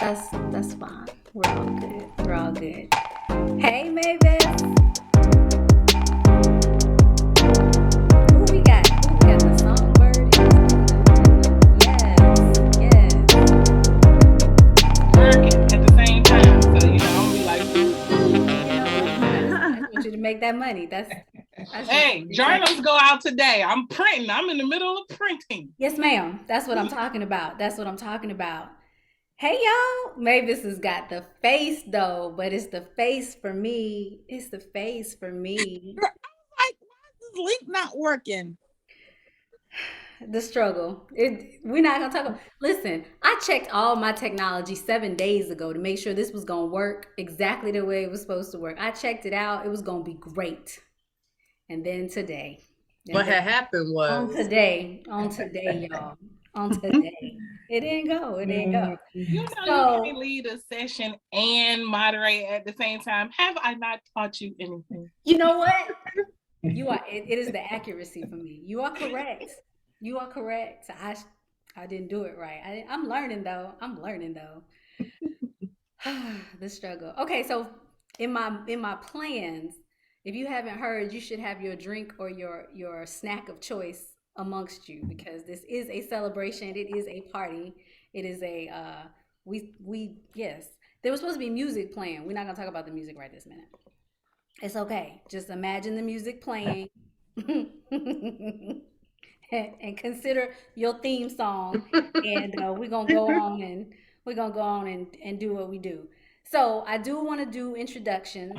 That's fine. We're all good. We're all good. Hey, Mavis. Who we got? Who we got? The songbird Working at the same time. So, I'm be like, You know what? I just want you to make that money. I just want you hey, to make that. journals go out today. I'm printing. I'm in the middle of printing. Yes, ma'am. That's what I'm talking about. That's what I'm talking about. Hey, y'all. Mavis has got the face though, but it's the face for me. It's the face for me. Like, why is this link not working? The struggle. We're not gonna talk about. Listen, I checked all my technology 7 days ago to make sure this was gonna work exactly the way it was supposed to work. I checked it out. It was gonna be great. And then today, and What then had happened was on today, y'all, on today, it didn't go. It didn't go. You can't So lead a session and moderate at the same time. Have I not taught you anything? you know what? You are. It is the accuracy for me. You are correct. You are correct. I didn't do it right. I'm learning though. I'm learning though. The struggle. Okay, so in my plans, if you haven't heard, you should have your drink or your snack of choice amongst you because this is a celebration. It is a party. It is a we yes. There was supposed to be music playing. We're not gonna talk about the music right this minute. It's okay. Just imagine the music playing. And consider your theme song and we're gonna go on and do what we do. So I do want to do introductions,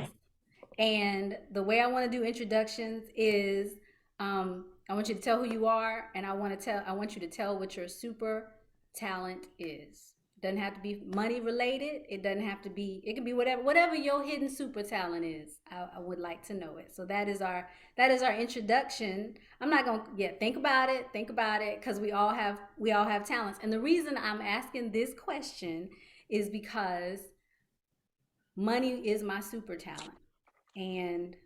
and the way I want to do introductions is I want you to tell who you are, and I want you to tell what your super talent is. Doesn't have to be money related. It doesn't have to be. It can be whatever your hidden super talent is. I would like to know it. So that is our introduction. I'm not gonna think about it. Think about it because we all have talents. And the reason I'm asking this question is because money is my super talent. And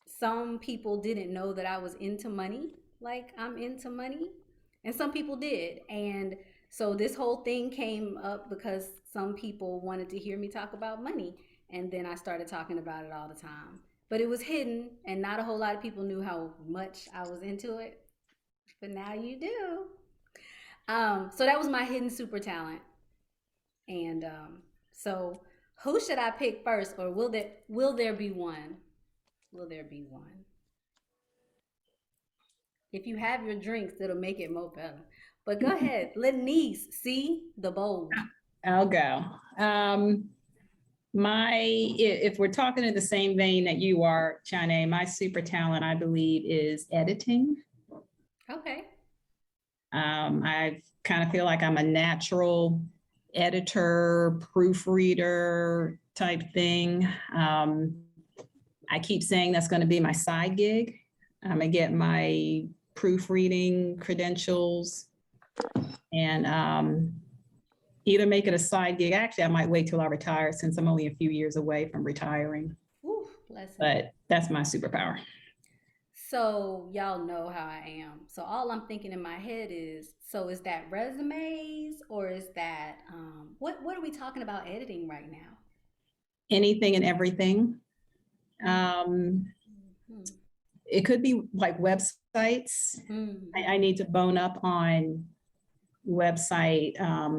some people didn't know that I was into money, like I'm into money, and some people did. And so this whole thing came up because some people wanted to hear me talk about money, and then I started talking about it all the time. But it was hidden, and not a whole lot of people knew how much I was into it. But now you do. So that was my hidden super talent. And so who should I pick first, or will there be one? Will there be one? If you have your drinks, it'll make it more better. But go ahead, Lenise, see the bold. I'll go. If we're talking in the same vein that you are, Chane, my super talent, I believe, is editing. Okay. I kind of feel like I'm a natural editor, proofreader type thing. I keep saying that's going to be my side gig. I'm gonna get my proofreading credentials and either make it a side gig. Actually, I might wait till I retire since I'm only a few years away from retiring. Ooh, bless him. But that's my superpower. So y'all know how I am. So all I'm thinking in my head is, so is that resumes or is that what are we talking about editing right now? Anything and everything. It could be like websites. I need to bone up on website, how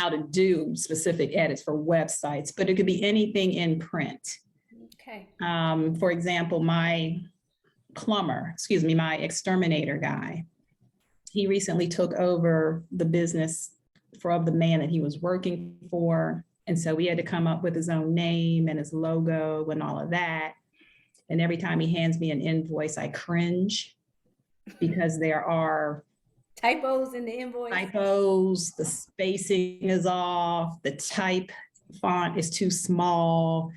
to do specific edits for websites, but it could be anything in print. Okay. For example, my exterminator guy, he recently took over the business of the man that he was working for. And so we had to come up with his own name and his logo and all of that. And every time he hands me an invoice, I cringe because there are typos in the invoice. The spacing is off, the type font is too small,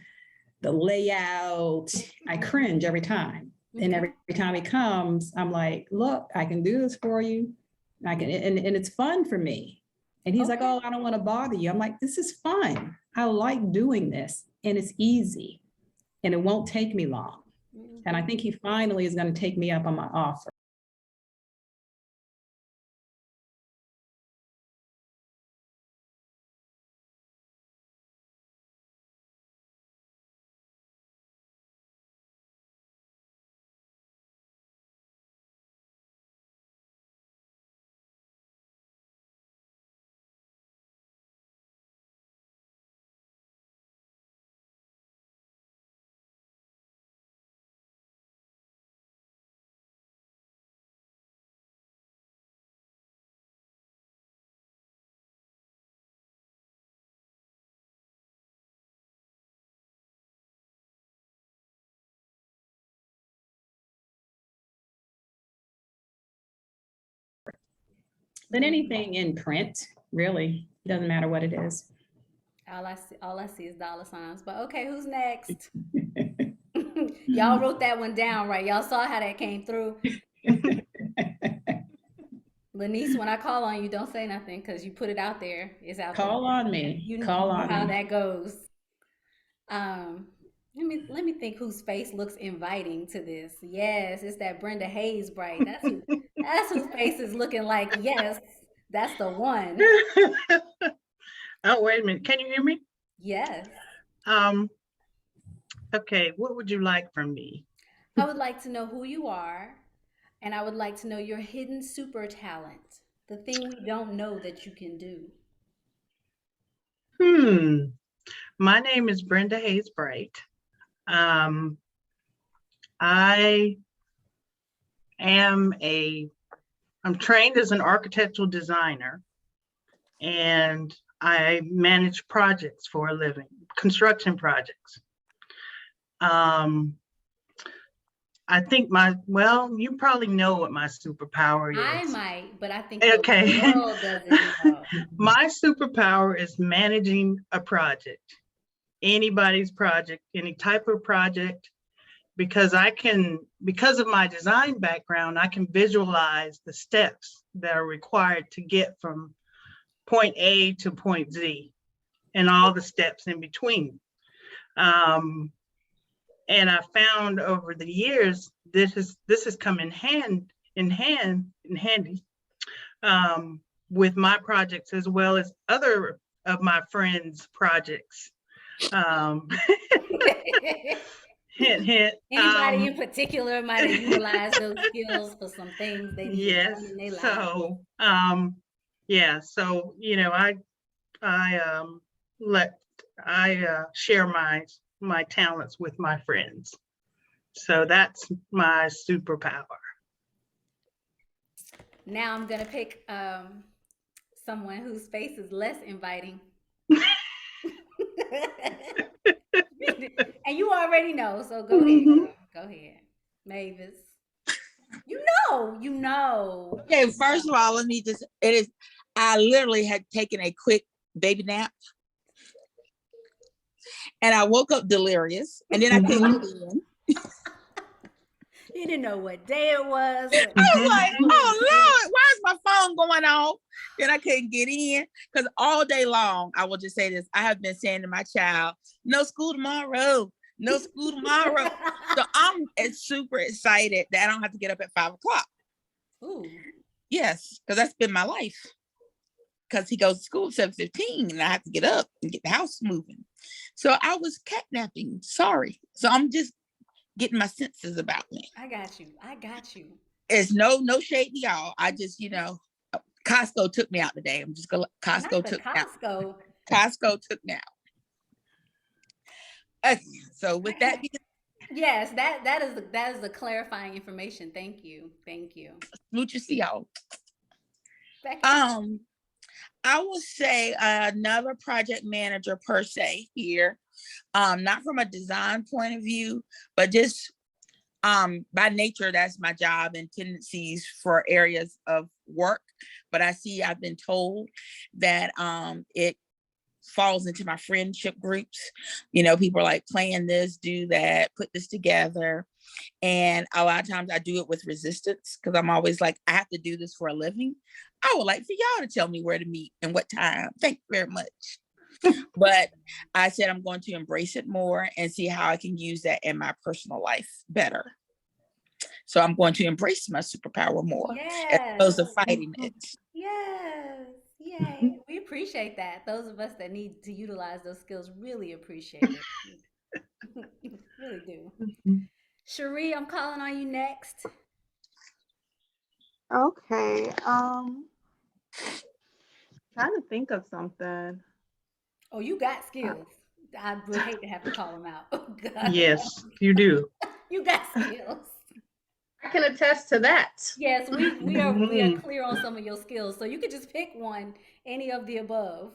the layout. I cringe every time. Okay. And every time he comes, I'm like, look, I can do this for you. I can, and it's fun for me. And he's like, oh, I don't want to bother you. I'm like, this is fun. I like doing this and it's easy and it won't take me long. And I think he finally is going to take me up on my offer. But anything in print, really, doesn't matter what it is. All I see is dollar signs. But okay, who's next? Y'all wrote that one down, right? Y'all saw how that came through. Lanice, when I call on you, don't say nothing because you put it out there. It's out there. Call on me. You Call know on how me. that goes. Um, let me think whose face looks inviting to this. Yes, it's that Brenda Hayes bright. That's whose face is looking like, yes, that's the one. Oh, wait a minute. Can you hear me? Yes. Um, okay, what would you like from me? I would like to know who you are, and I would like to know your hidden super talent, the thing we don't know that you can do. Hmm. My name is Brenda Hayes Bright. Um, I am I'm trained as an architectural designer, and I manage projects for a living, construction projects. I think well, you probably know what my superpower I is. might, but I think the Okay. world doesn't know. My superpower is managing a project, anybody's project, any type of project, because because of my design background, I can visualize the steps that are required to get from point A to point Z and all the steps in between. And I found over the years, this has come in handy with my projects as well as other of my friends' projects. Hint, hint. Anybody in particular might have utilized those skills for some things they needed Yes. done in their lives. So, yeah. So, I share my talents with my friends. So that's my superpower. Now I'm gonna pick someone whose face is less inviting. And you already know, so go ahead, Mhm. girl. Go ahead. Mavis. You know. Okay, first of all, I literally had taken a quick baby nap and I woke up delirious and then I couldn't get in. You didn't know what day it was. I was like, oh Lord, why is my phone going off? Then I couldn't get in because all day long, I will just say this. I have been saying to my child, no school tomorrow, no school tomorrow. So I'm super excited that I don't have to get up at 5 o'clock. Ooh. Yes, because that's been my life. Because he goes to school at 7:15 and I have to get up and get the house moving. So I was catnapping. Sorry. So I'm just getting my senses about me. I got you. It's no shade to y'all. I just, Costco took me out today. I'm just gonna Costco took me out. Costco took me out. Okay, so with that being yes, that is the clarifying information. Thank you. smooches to y'all. Becky. I will say another project manager per se here. Not from a design point of view, but just by nature, that's my job and tendencies for areas of work. But I've been told that it falls into my friendship groups. People are like, plan this, do that, put this together. And a lot of times I do it with resistance because I'm always like, I have to do this for a living. I would like for y'all to tell me where to meet and what time. Thank you very much. But I said I'm going to embrace it more and see how I can use that in my personal life better. So I'm going to embrace my superpower more as opposed to fighting it. Yes. Yay. We appreciate that. Those of us that need to utilize those skills really appreciate it. Really do. Cherie, I'm calling on you next. Okay. Trying to think of something. Oh, you got skills. I would hate to have to call them out. Oh, God. Yes, you do. You got skills. I can attest to that. Yes, we are clear on some of your skills. So you could just pick one, any of the above.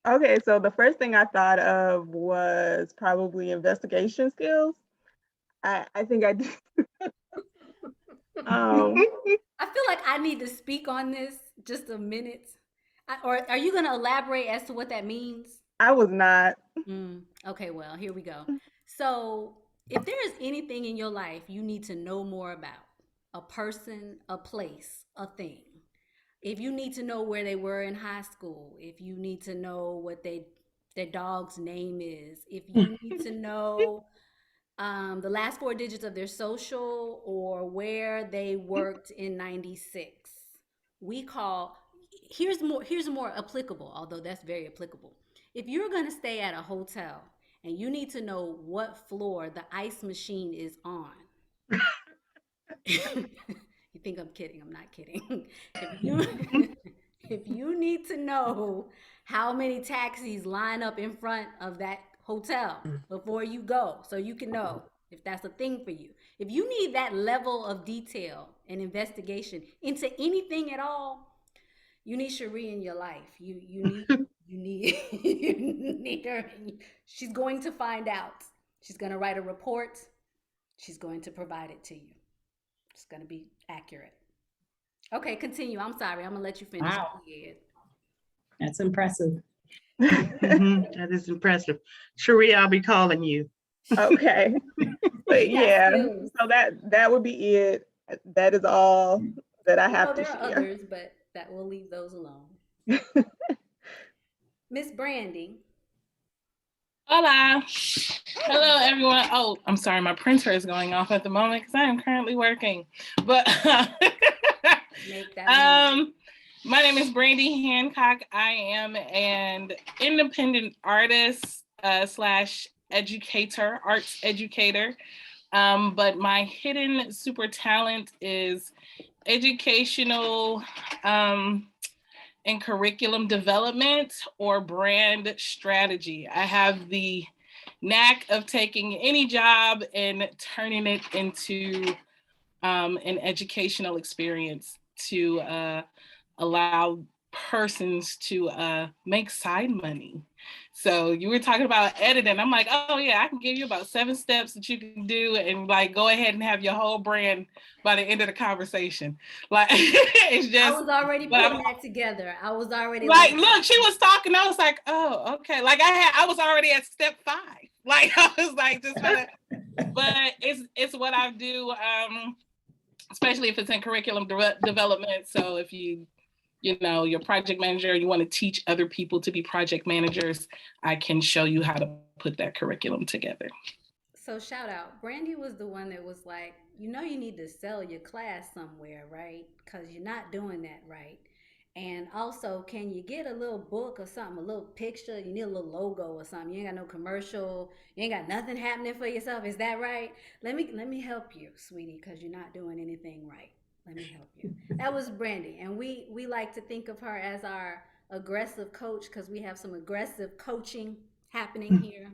Okay, so the first thing I thought of was probably investigation skills. I think I do. I feel like I need to speak on this just a minute? Or are you going to elaborate as to what that means? I was not. Okay, well, here we go. So, if there is anything in your life you need to know more about, a person, a place, a thing, if you need to know where they were in high school, if you need to know what their dog's name is, if you need to know the last four digits of their social or where they worked in 96, we call, here's more applicable, although that's very applicable. If you're going to stay at a hotel and you need to know what floor the ice machine is on, you think I'm kidding? I'm not kidding. If you if you need to know how many taxis line up in front of that hotel before you go, so you can know if that's a thing for you. If you need that level of detail and investigation into anything at all, you need Cherie in your life. You need you need her. She's going to find out. She's going to write a report. She's going to provide it to you. It's going to be accurate. Okay, continue. I'm sorry. I'm going to let you finish. Wow. That's impressive. That is impressive. Cherie, I'll be calling you. Okay. But yeah, skills. so that would be it. That is all that I have to there are share. others, but that we'll leave those alone. Miss Brandy. Hola. Hello, everyone. Oh, I'm sorry. My printer is going off at the moment because I am currently working. But my name is Brandy Hancock. I am an independent artist slash educator, arts educator. But my hidden super talent is educational and curriculum development or brand strategy. I have the knack of taking any job and turning it into an educational experience to allow persons to make side money. So you were talking about editing. I'm like, oh yeah, I can give you about 7 steps that you can do and like go ahead and have your whole brand by the end of the conversation. Like it's just I was already putting that together. I was already like look, she was talking. I was like, oh, okay. Like I was already at step 5. Like I was like just but it's what I do, especially if it's in curriculum development. So if you're project manager, you want to teach other people to be project managers, I can show you how to put that curriculum together. So shout out. Brandy was the one that was like, you need to sell your class somewhere, right? Because you're not doing that right. And also, can you get a little book or something, a little picture? You need a little logo or something. You ain't got no commercial. You ain't got nothing happening for yourself. Is that right? Let me help you, sweetie, because you're not doing anything right. Let me help you. That was Brandy. And we like to think of her as our aggressive coach because we have some aggressive coaching happening here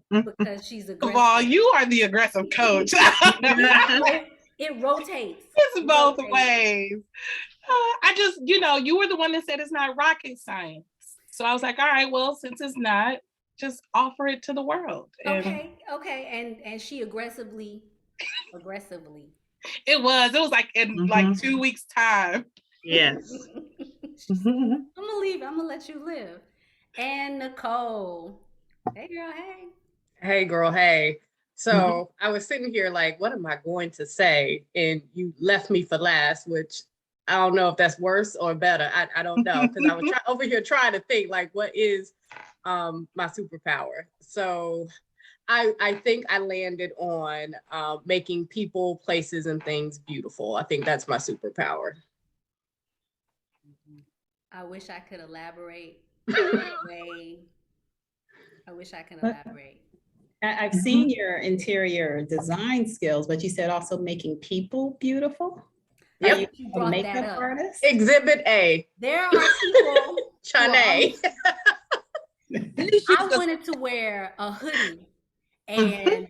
because she's aggressive. Well, you are the aggressive coach. It rotates. It's both ways. I just, you were the one that said it's not rocket science. So I was like, all right, well, since it's not, just offer it to the world. Okay. And she aggressively. It was like in like 2 weeks' time. Yes. I'm gonna let you live. And Nicole. Hey girl, hey. Hey girl, hey. So I was sitting here like, what am I going to say? And you left me for last, which I don't know if that's worse or better. I don't know, because I was over here trying to think like, what is my superpower? So I think I landed on making people, places, and things beautiful. I think that's my superpower. I wish I could elaborate. I wish I could elaborate. I've seen your interior design skills, but you said also making people beautiful. Yep. Are you a makeup artist? Exhibit A. There are people. Chane. I wanted to wear a hoodie, and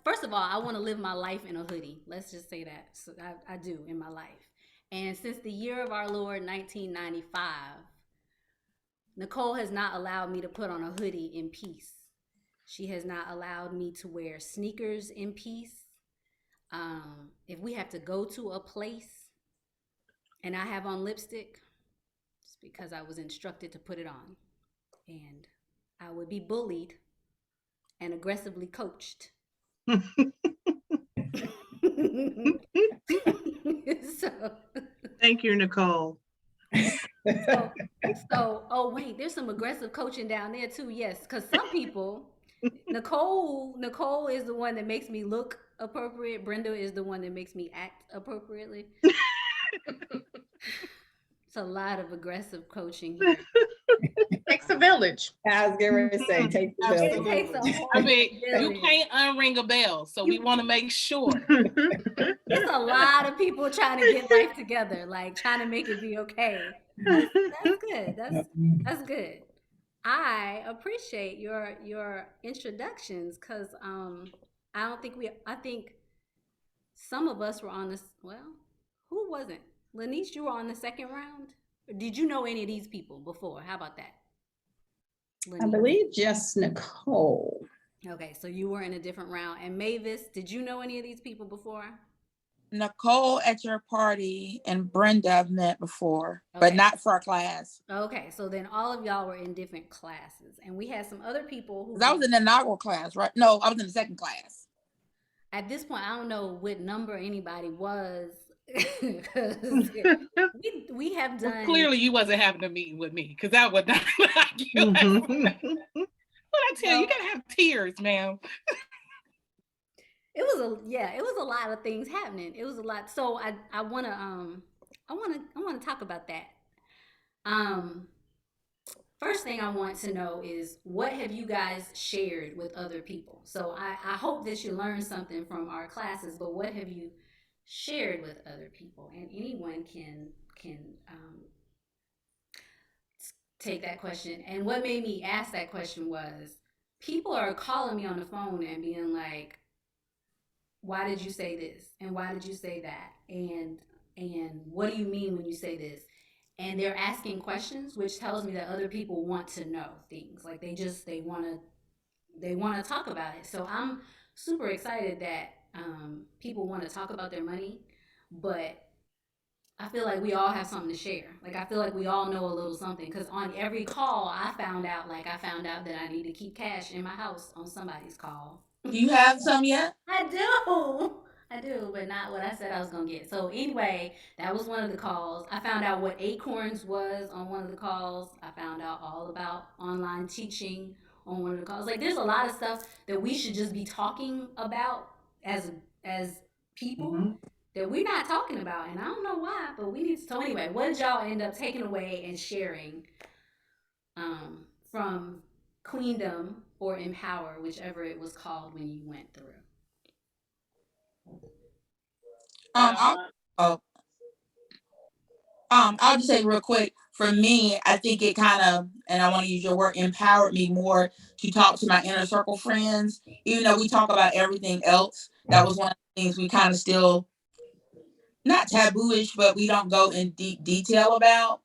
first of all, I want to live my life in a hoodie. Let's just say that. So I do in my life. And since the year of our Lord, 1995, Nicole has not allowed me to put on a hoodie in peace. She has not allowed me to wear sneakers in peace. If we have to go to a place and I have on lipstick, it's because I was instructed to put it on. And I would be bullied and aggressively coached. so, Thank you, Nicole. so, oh wait, there's some aggressive coaching down there too. Yes, because some people, Nicole is the one that makes me look appropriate. Brenda is the one that makes me act appropriately. It's a lot of aggressive coaching here. Takes a village. I was getting ready to say, take the It village. takes a Absolutely. whole I mean, you village. can't unring a bell, so we want to make sure. It's a lot of people trying to get life together, like trying to make it be okay. That's good. That's good. I appreciate your introductions because I don't think I think some of us were on this. Well, who wasn't? Lanice, you were on the second round. Did you know any of these people before? How about that? I believe just Nicole. Okay, so you were in a different round. And Mavis, did you know any of these people before? Nicole at your party and Brenda I've met before, Okay. but not for a class. Okay, so then all of y'all were in different classes, and we had some other people who. 'Cause I was in the inaugural class, right? No, I was in the second class. At this point, I don't know what number anybody was. we have done. Well, clearly, you wasn't having a meeting with me because I would not like you. What I tell you, you gotta have tears, ma'am. It was a lot of things happening. It was a lot. So I wanna talk about that. First thing I want to know is what have you guys shared with other people? So I hope that you learned something from our classes, but what have you shared with other people? And anyone can take that question. And what made me ask that question was people are calling me on the phone and being like, why did you say this? And why did you say that? And what do you mean when you say this? And they're asking questions, which tells me that other people want to know things. Like they want to talk about it. So I'm super excited that people want to talk about their money, but I feel like we all have something to share. Like I feel like we all know a little something because on every call I found out that I need to keep cash in my house on somebody's call. Do you have some yet? I do, but not what I said I was gonna get. So anyway, that was one of the calls. I found out what Acorns was on one of the calls. I found out all about online teaching on one of the calls. Like there's a lot of stuff that we should just be talking about as people that we're not talking about, and I don't know why, but we need to. So anyway, what did y'all end up taking away and sharing from Queendom or Empower, whichever it was called when you went through? I'll just say real quick. For me, I think it kind of, and I want to use your word, empowered me more to talk to my inner circle friends. Even though we talk about everything else, that was one of the things we kind of still not tabooish, but we don't go in deep detail about.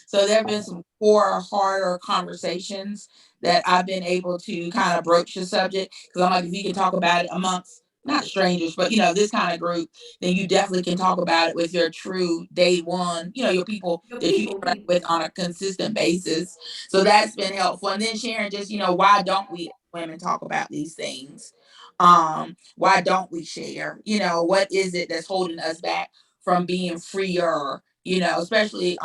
So there have been some core, harder conversations that I've been able to kind of broach the subject because I'm like, if you can talk about it amongst not strangers, but this kind of group, then you definitely can talk about it with your true day one, your people that you interact with on a consistent basis. So that's been helpful. And then sharing just, why don't we women talk about these things? Why don't we share? What is it that's holding us back from being freer, especially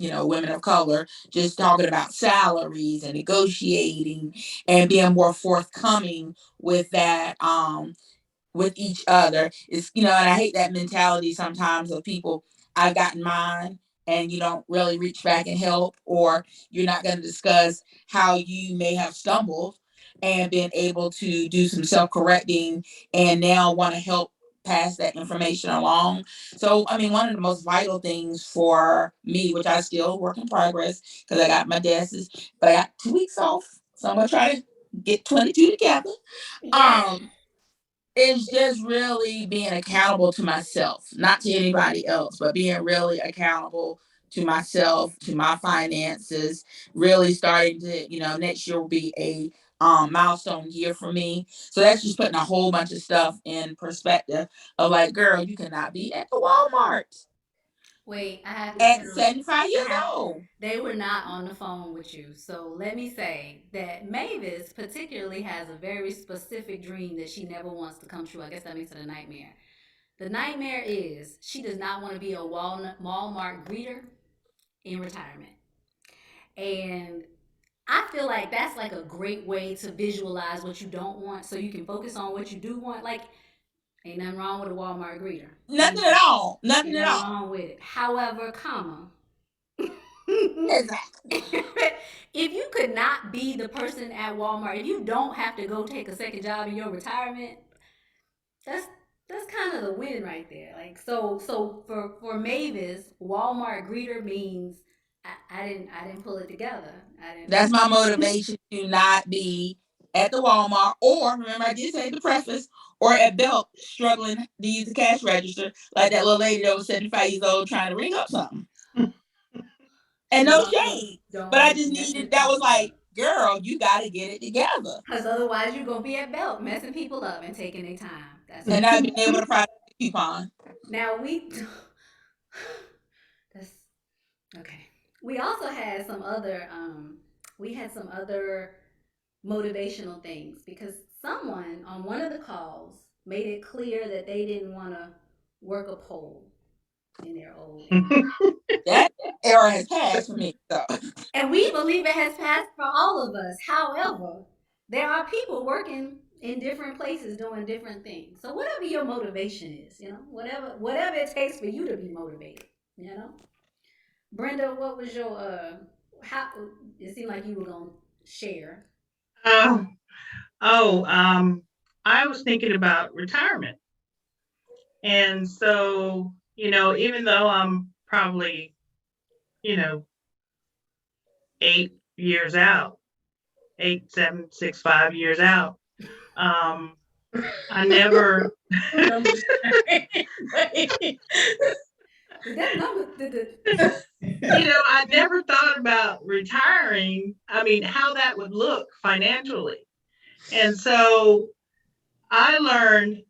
women of color, just talking about salaries and negotiating and being more forthcoming with that, with each other. It's, and I hate that mentality sometimes of people, I've gotten mine, and you don't really reach back and help, or you're not going to discuss how you may have stumbled and been able to do some self-correcting and now want to help pass that information along. So, I mean, one of the most vital things for me, which I still work in progress because I got my desses, but I got 2 weeks off. So I'm going to try to get 22 together. Yes. It's just really being accountable to myself, not to anybody else, but being really accountable to myself, to my finances, really starting to, next year will be a milestone year for me. So that's just putting a whole bunch of stuff in perspective of like, girl, you cannot be at the Walmart Wait, I have to at tell. 75 I years have. old. They were not on the phone with you. So let me say that Mavis particularly has a very specific dream that she never wants to come true. I guess that makes it a nightmare. The nightmare is she does not want to be a Walmart greeter in retirement. And I feel like that's like a great way to visualize what you don't want so you can focus on what you do want. Like, ain't nothing wrong with a Walmart greeter. Nothing at all. Ain't Nothing at nothing all. wrong with it. However, Exactly. if you could not be the person at Walmart, if you don't have to go take a second job in your retirement, that's that's kind of the win right there. Like so for Mavis, Walmart greeter means I didn't pull it together. I didn't. That's my motivation to not be at the Walmart, or remember I did say the preface, or at Belk struggling to use the cash register like that little lady that was 75 years old trying to ring up something. And no shade. Don't But I want to just be messing needed, that people was up. like, girl, you gotta get it together. Because otherwise you're gonna be at Belk messing people up and taking their time. That's And not being able to process the coupon. now that's okay. We also had some other motivational things because someone on one of the calls made it clear that they didn't want to work a pole in their old age. That era has passed for me. So And we believe it has passed for all of us. However, there are people working in different places doing different things. So whatever your motivation is, whatever it takes for you to be motivated, you know. Brenda, what was your how it seemed like you were gonna share. Um, oh, I was thinking about retirement. And so, even though I'm probably, you know, 8 years out, 8, 7, 6, 5 years out, I never, That number, I never thought about retiring. I mean, how that would look financially. And so I learned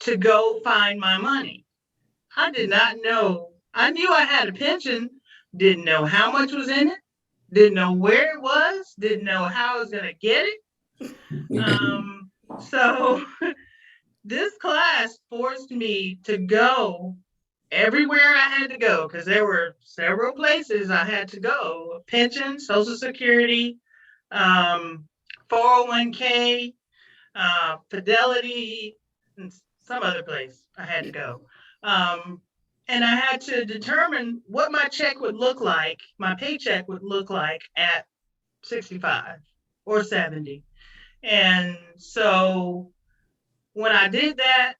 to go find my money. I did not know. I knew I had a pension, didn't know how much was in it, didn't know where it was, didn't know how I was going to get it. So this class forced me to go everywhere I had to go because there were several places I had to go: pension, Social Security, um, 401k, Fidelity, and some other place I had to go. Um, and I had to determine what my check would look like, my paycheck would look like at 65 or 70. And so when I did that,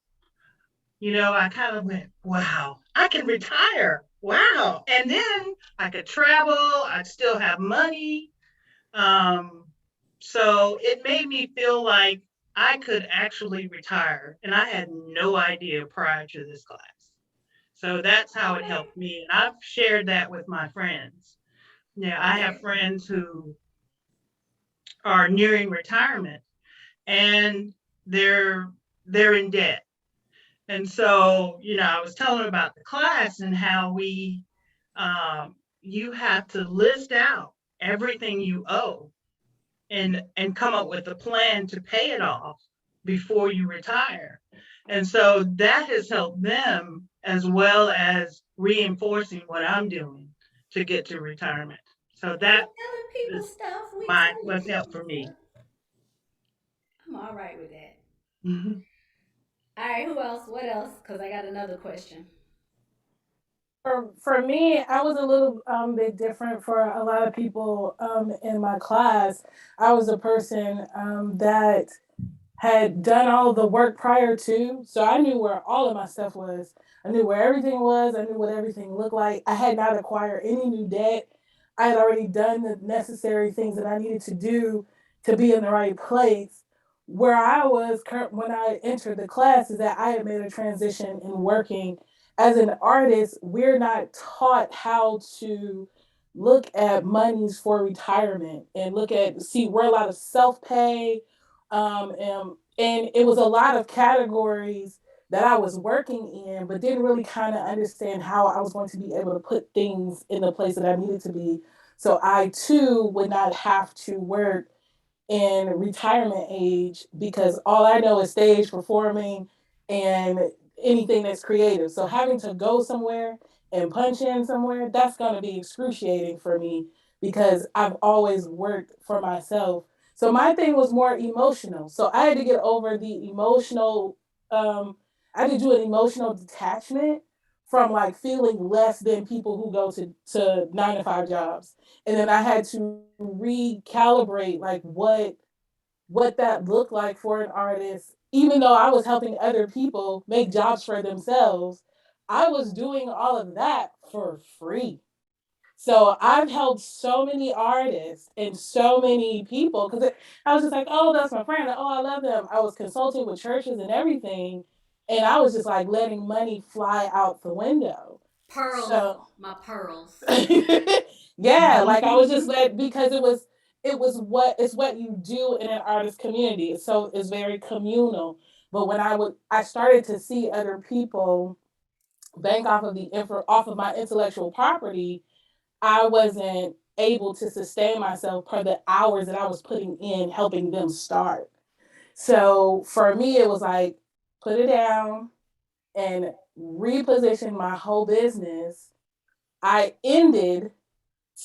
I kind of went, wow, I can retire. Wow. And then I could travel, I'd still have money. Um, so it made me feel like I could actually retire. And I had no idea prior to this class. So that's how it helped me. And I've shared that with my friends. Yeah, I have friends who are nearing retirement and they're they're in debt. And so, I was telling them about the class and how you have to list out everything you owe and come up with a plan to pay it off before you retire. And so that has helped them as well as reinforcing what I'm doing to get to retirement. So that Telling people is stuff, we telling what's helped people for me. stuff. I'm all right with that. Mhm. All right, who else? What else? Because I got another question. For me, I was a little bit different for a lot of people in my class. I was a person that had done all the work prior to, so I knew where all of my stuff was. I knew where everything was. I knew what everything looked like. I had not acquired any new debt. I had already done the necessary things that I needed to do to be in the right place. Where I was when I entered the class is that I had made a transition in working as an artist. We're not taught how to look at monies for retirement and see we're a lot of self pay, and it was a lot of categories that I was working in, but didn't really kind of understand how I was going to be able to put things in the place that I needed to be. So I too would not have to work in retirement age because all I know is stage performing and anything that's creative. So having to go somewhere and punch in somewhere, that's going to be excruciating for me because I've always worked for myself. So my thing was more emotional. So I had to get over the emotional, I had to do an emotional detachment from like feeling less than people who go to 9 to 5 jobs. And then I had to recalibrate like what that looked like for an artist. Even though I was helping other people make jobs for themselves, I was doing all of that for free. So I've helped so many artists and so many people because I was just like, oh, that's my friend. Oh, I love them. I was consulting with churches and everything. And I was just like letting money fly out the window. Pearls, So my pearls. yeah, like I was just let because it was what it's what you do in an artist community. So it's very communal. But when I started to see other people bank off of my intellectual property, I wasn't able to sustain myself per the hours that I was putting in helping them start. So for me, it was like put it down and reposition my whole business. I ended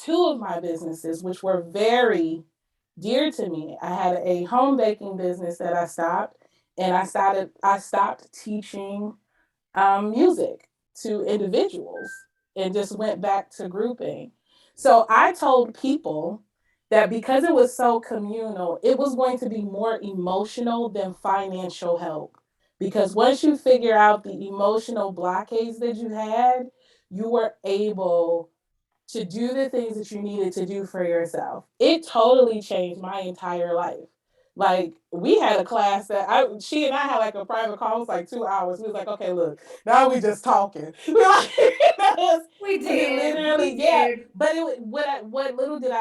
two of my businesses, which were very dear to me. I had a home baking business that I stopped, and I stopped teaching music to individuals and just went back to grouping. So I told people that because it was so communal, it was going to be more emotional than financial help. Because once you figure out the emotional blockades that you had, you were able to do the things that you needed to do for yourself. It totally changed my entire life. Like we had a class that she and I had like a private call. It was like 2 hours. We was like, okay, look, now we just talking. We And it did. literally, We yeah. did. But what little did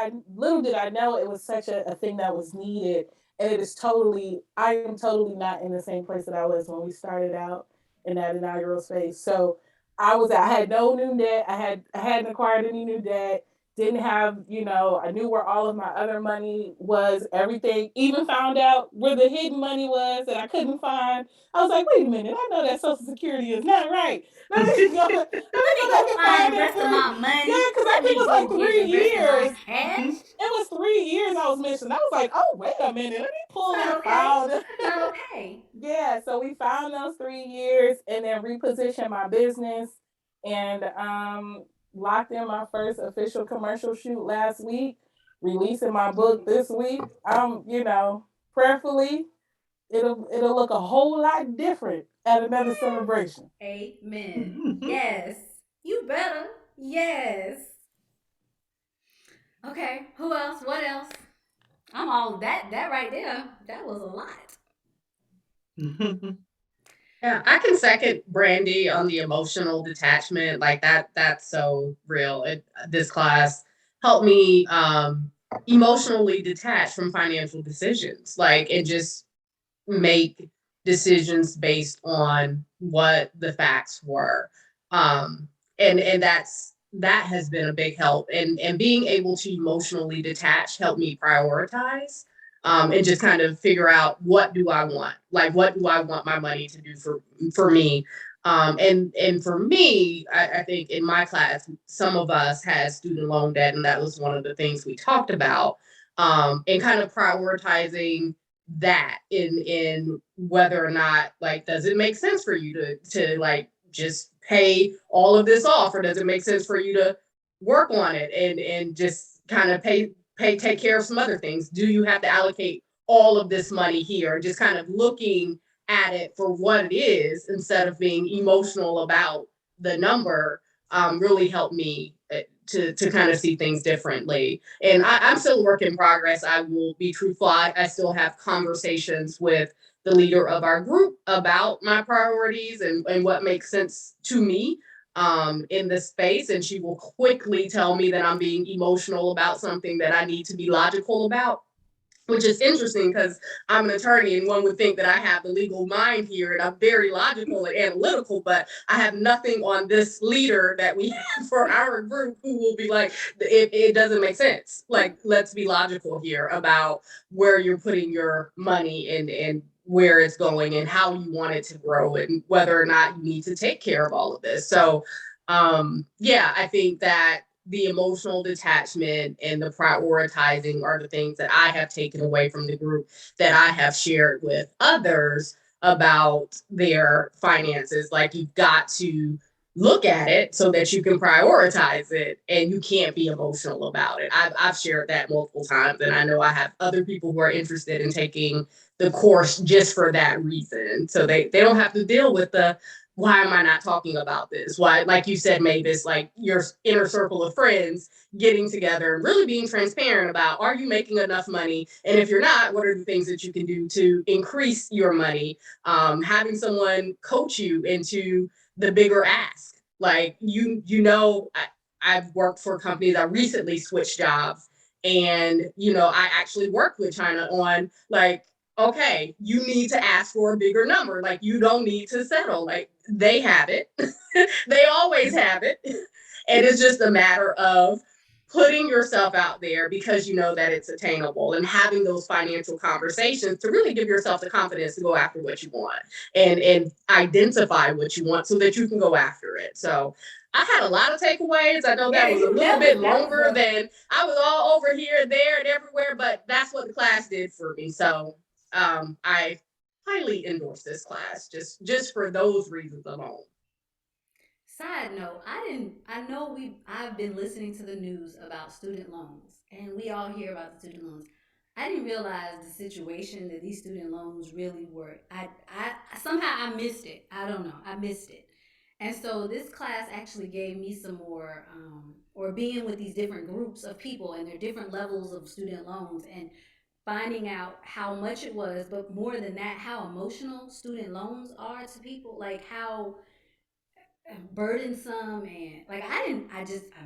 I know it was such a thing that was needed. And it is totally, I am totally not in the same place that I was when we started out in that inaugural space. So I had no new debt. I hadn't acquired any new debt. Didn't have, I knew where all of my other money was, everything. Even found out where the hidden money was that I couldn't find. I was like, wait a minute, I know that Social Security is not right. Let me go, let me Let me go back go and find find the that rest of three. my money. Yeah, because I Let think it me was go like get three the rest of my years. cash. It was 3 years I was missing. I was like, oh, wait a minute, let me It's pull not that okay. file. It's not okay. Yeah, so we found those 3 years and then repositioned my business and locked in my first official commercial shoot last week, releasing my book this week. Prayerfully, it'll look a whole lot different at another celebration. Amen. Yes. You better. Yes. Okay. Who else? What else? I'm all that right there. That was a lot. Yeah, I can second Brandy on the emotional detachment. Like that's so real. This class helped me emotionally detach from financial decisions. Like and just make decisions based on what the facts were. Um and that has been a big help. And being able to emotionally detach helped me prioritize and just kind of figure out what do I want? Like what do I want my money to do for me? And for me, I think in my class, some of us had student loan debt, and that was one of the things we talked about. And kind of prioritizing that in whether or not like does it make sense for you to like just pay all of this off, or does it make sense for you to work on it and just kind of take care of some other things? Do you have to allocate all of this money here? Just kind of looking at it for what it is instead of being emotional about the number really helped me to kind of see things differently. And I'm still a work in progress. I will be truthful. I still have conversations with the leader of our group about my priorities and what makes sense to me in this space. And she will quickly tell me that I'm being emotional about something that I need to be logical about. which is interesting because I'm an attorney and one would think that I have the legal mind here and I'm very logical and analytical, but I have nothing on this leader that we have for our group who will be like, it doesn't make sense. Like, let's be logical here about where you're putting your money and where it's going and how you want it to grow and whether or not you need to take care of all of this. So yeah, I think that the emotional detachment and the prioritizing are the things that I have taken away from the group that I have shared with others about their finances. Like, you've got to look at it so that you can prioritize it and you can't be emotional about it. I've shared that multiple times, and I know I have other people who are interested in taking the course just for that reason. So they don't have to deal with the, why am I not talking about this? Why, like you said, Mavis, like your inner circle of friends getting together and really being transparent about, are you making enough money? And if you're not, what are the things that you can do to increase your money? Having someone coach you into the bigger ask. Like, I've worked for companies. I recently switched jobs, and I actually worked with China on, like, okay, you need to ask for a bigger number. Like, you don't need to settle. Like, they have it. They always have it. And it's just a matter of putting yourself out there because you know that it's attainable, and having those financial conversations to really give yourself the confidence to go after what you want and identify what you want so that you can go after it. So I had a lot of takeaways. I know that was a little bit longer than I was all over here, there, and everywhere, but that's what the class did for me. So I highly endorse this class just for those reasons alone. Side note, I know I've been listening to the news about student loans, and we all hear about the student loans. I didn't realize the situation that these student loans really were. I somehow I missed it. I don't know. I missed it. And so this class actually gave me some more, or being with these different groups of people and their different levels of student loans, and finding out how much it was, but more than that, how emotional student loans are to people, like how burdensome, and like I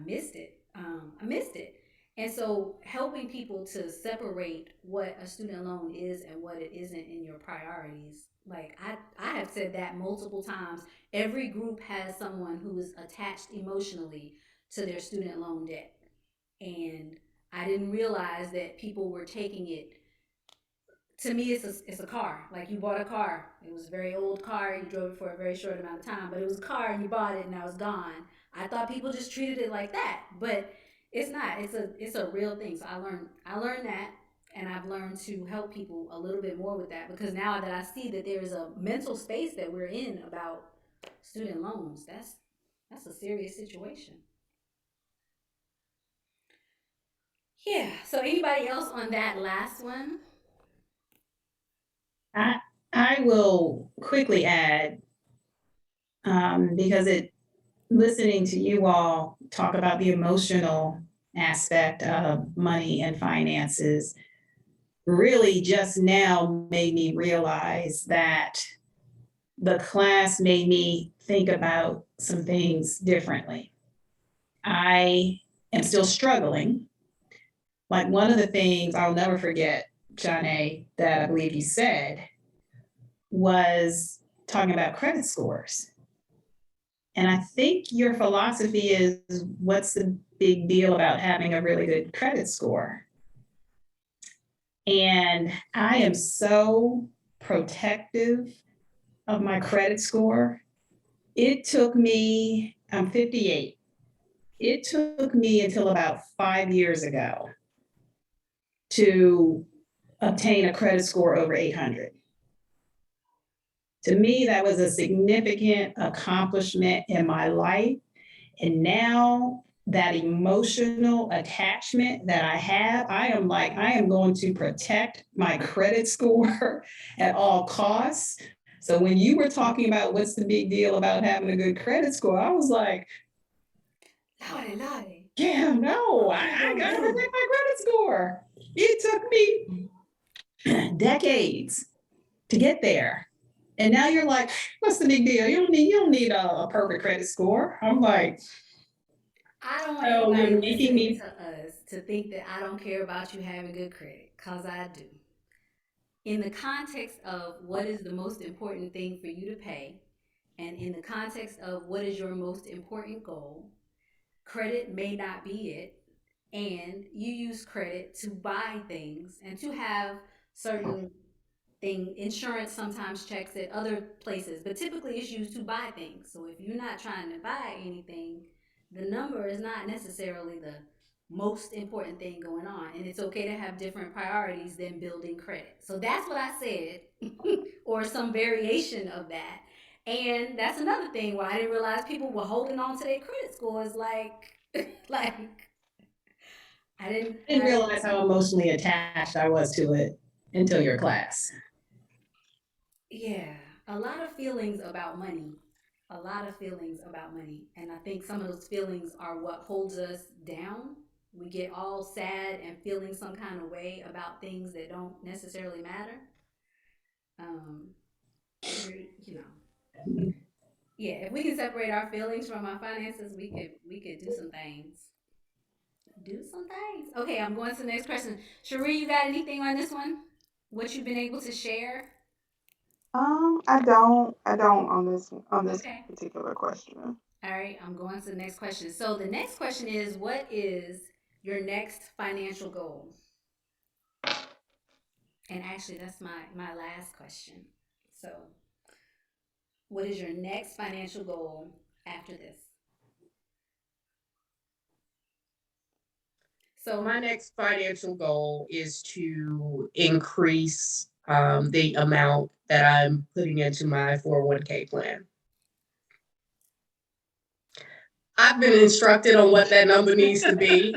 missed it. I missed it. And so helping people to separate what a student loan is and what it isn't in your priorities. Like I have said that multiple times. Every group has someone who is attached emotionally to their student loan debt. And I didn't realize that people were taking it. To me, it's a car. Like, you bought a car. It was a very old car. You drove it for a very short amount of time, but it was a car and you bought it and now it's gone. I thought people just treated it like that, but it's not. It's a real thing. So I learned that, and I've learned to help people a little bit more with that, because now that I see that there is a mental space that we're in about student loans, that's a serious situation. Yeah. So anybody else on that last one? I, I will quickly add, because listening to you all talk about the emotional aspect of money and finances really just now made me realize that the class made me think about some things differently. I am still struggling. Like, one of the things I'll never forget, Janae, that I believe you said was talking about credit scores. And I think your philosophy is, what's the big deal about having a really good credit score? And I am so protective of my credit score. It took me, I'm 58. It took me until about 5 years ago to obtain a credit score over 800. To me, that was a significant accomplishment in my life. And now that emotional attachment that I have, I am going to protect my credit score at all costs. So when you were talking about what's the big deal about having a good credit score, I was like, Lordy, lordy. yeah, no, What I we gotta gonna do? protect my credit score. It took me decades to get there. And now you're like, what's the big deal? You don't need a perfect credit score. I'm like, I don't want So anybody you're making listening me. to us to think that I don't care about you having good credit, because I do. In the context of what is the most important thing for you to pay, and in the context of what is your most important goal, credit may not be it. And you use credit to buy things and to have certain insurance sometimes checks at other places, but typically it's used to buy things. So if you're not trying to buy anything, the number is not necessarily the most important thing going on. And it's okay to have different priorities than building credit. So that's what I said, or some variation of that. And that's another thing why I didn't realize people were holding on to their credit scores like like I didn't I didn't realize how emotionally attached I was to it until your class. Yeah, a lot of feelings about money. A lot of feelings about money. And I think some of those feelings are what holds us down. We get all sad and feeling some kind of way about things that don't necessarily matter. Um, you know, yeah. If we can separate our feelings from our finances, we could do some things. Do some things. Okay, I'm going to the next question. Cherie, you got anything on this one? What you've been able to share? I don't on this Okay. particular question. All right, I'm going to the next question. So the next question is, what is your next financial goal? And actually, that's my last question. So, what is your next financial goal after this? My So, next financial goal is to increase the amount that I'm putting into my 401k plan. I've been instructed on what that number needs to be.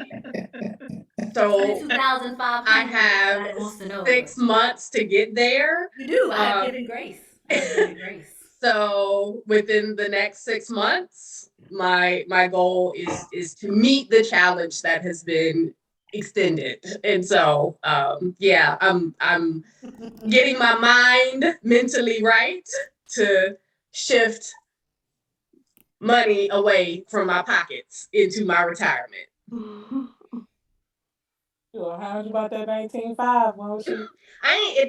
So 22,500. I have Everybody wants to know, but 6 months to get there. you do. I have Um, given grace. I have given grace. so within the next 6 months, my goal is to meet the challenge that has been extended. And so yeah, I'm getting my mind mentally right to shift money away from my pockets into my retirement. Sure, how much about that 19.5? Won't she?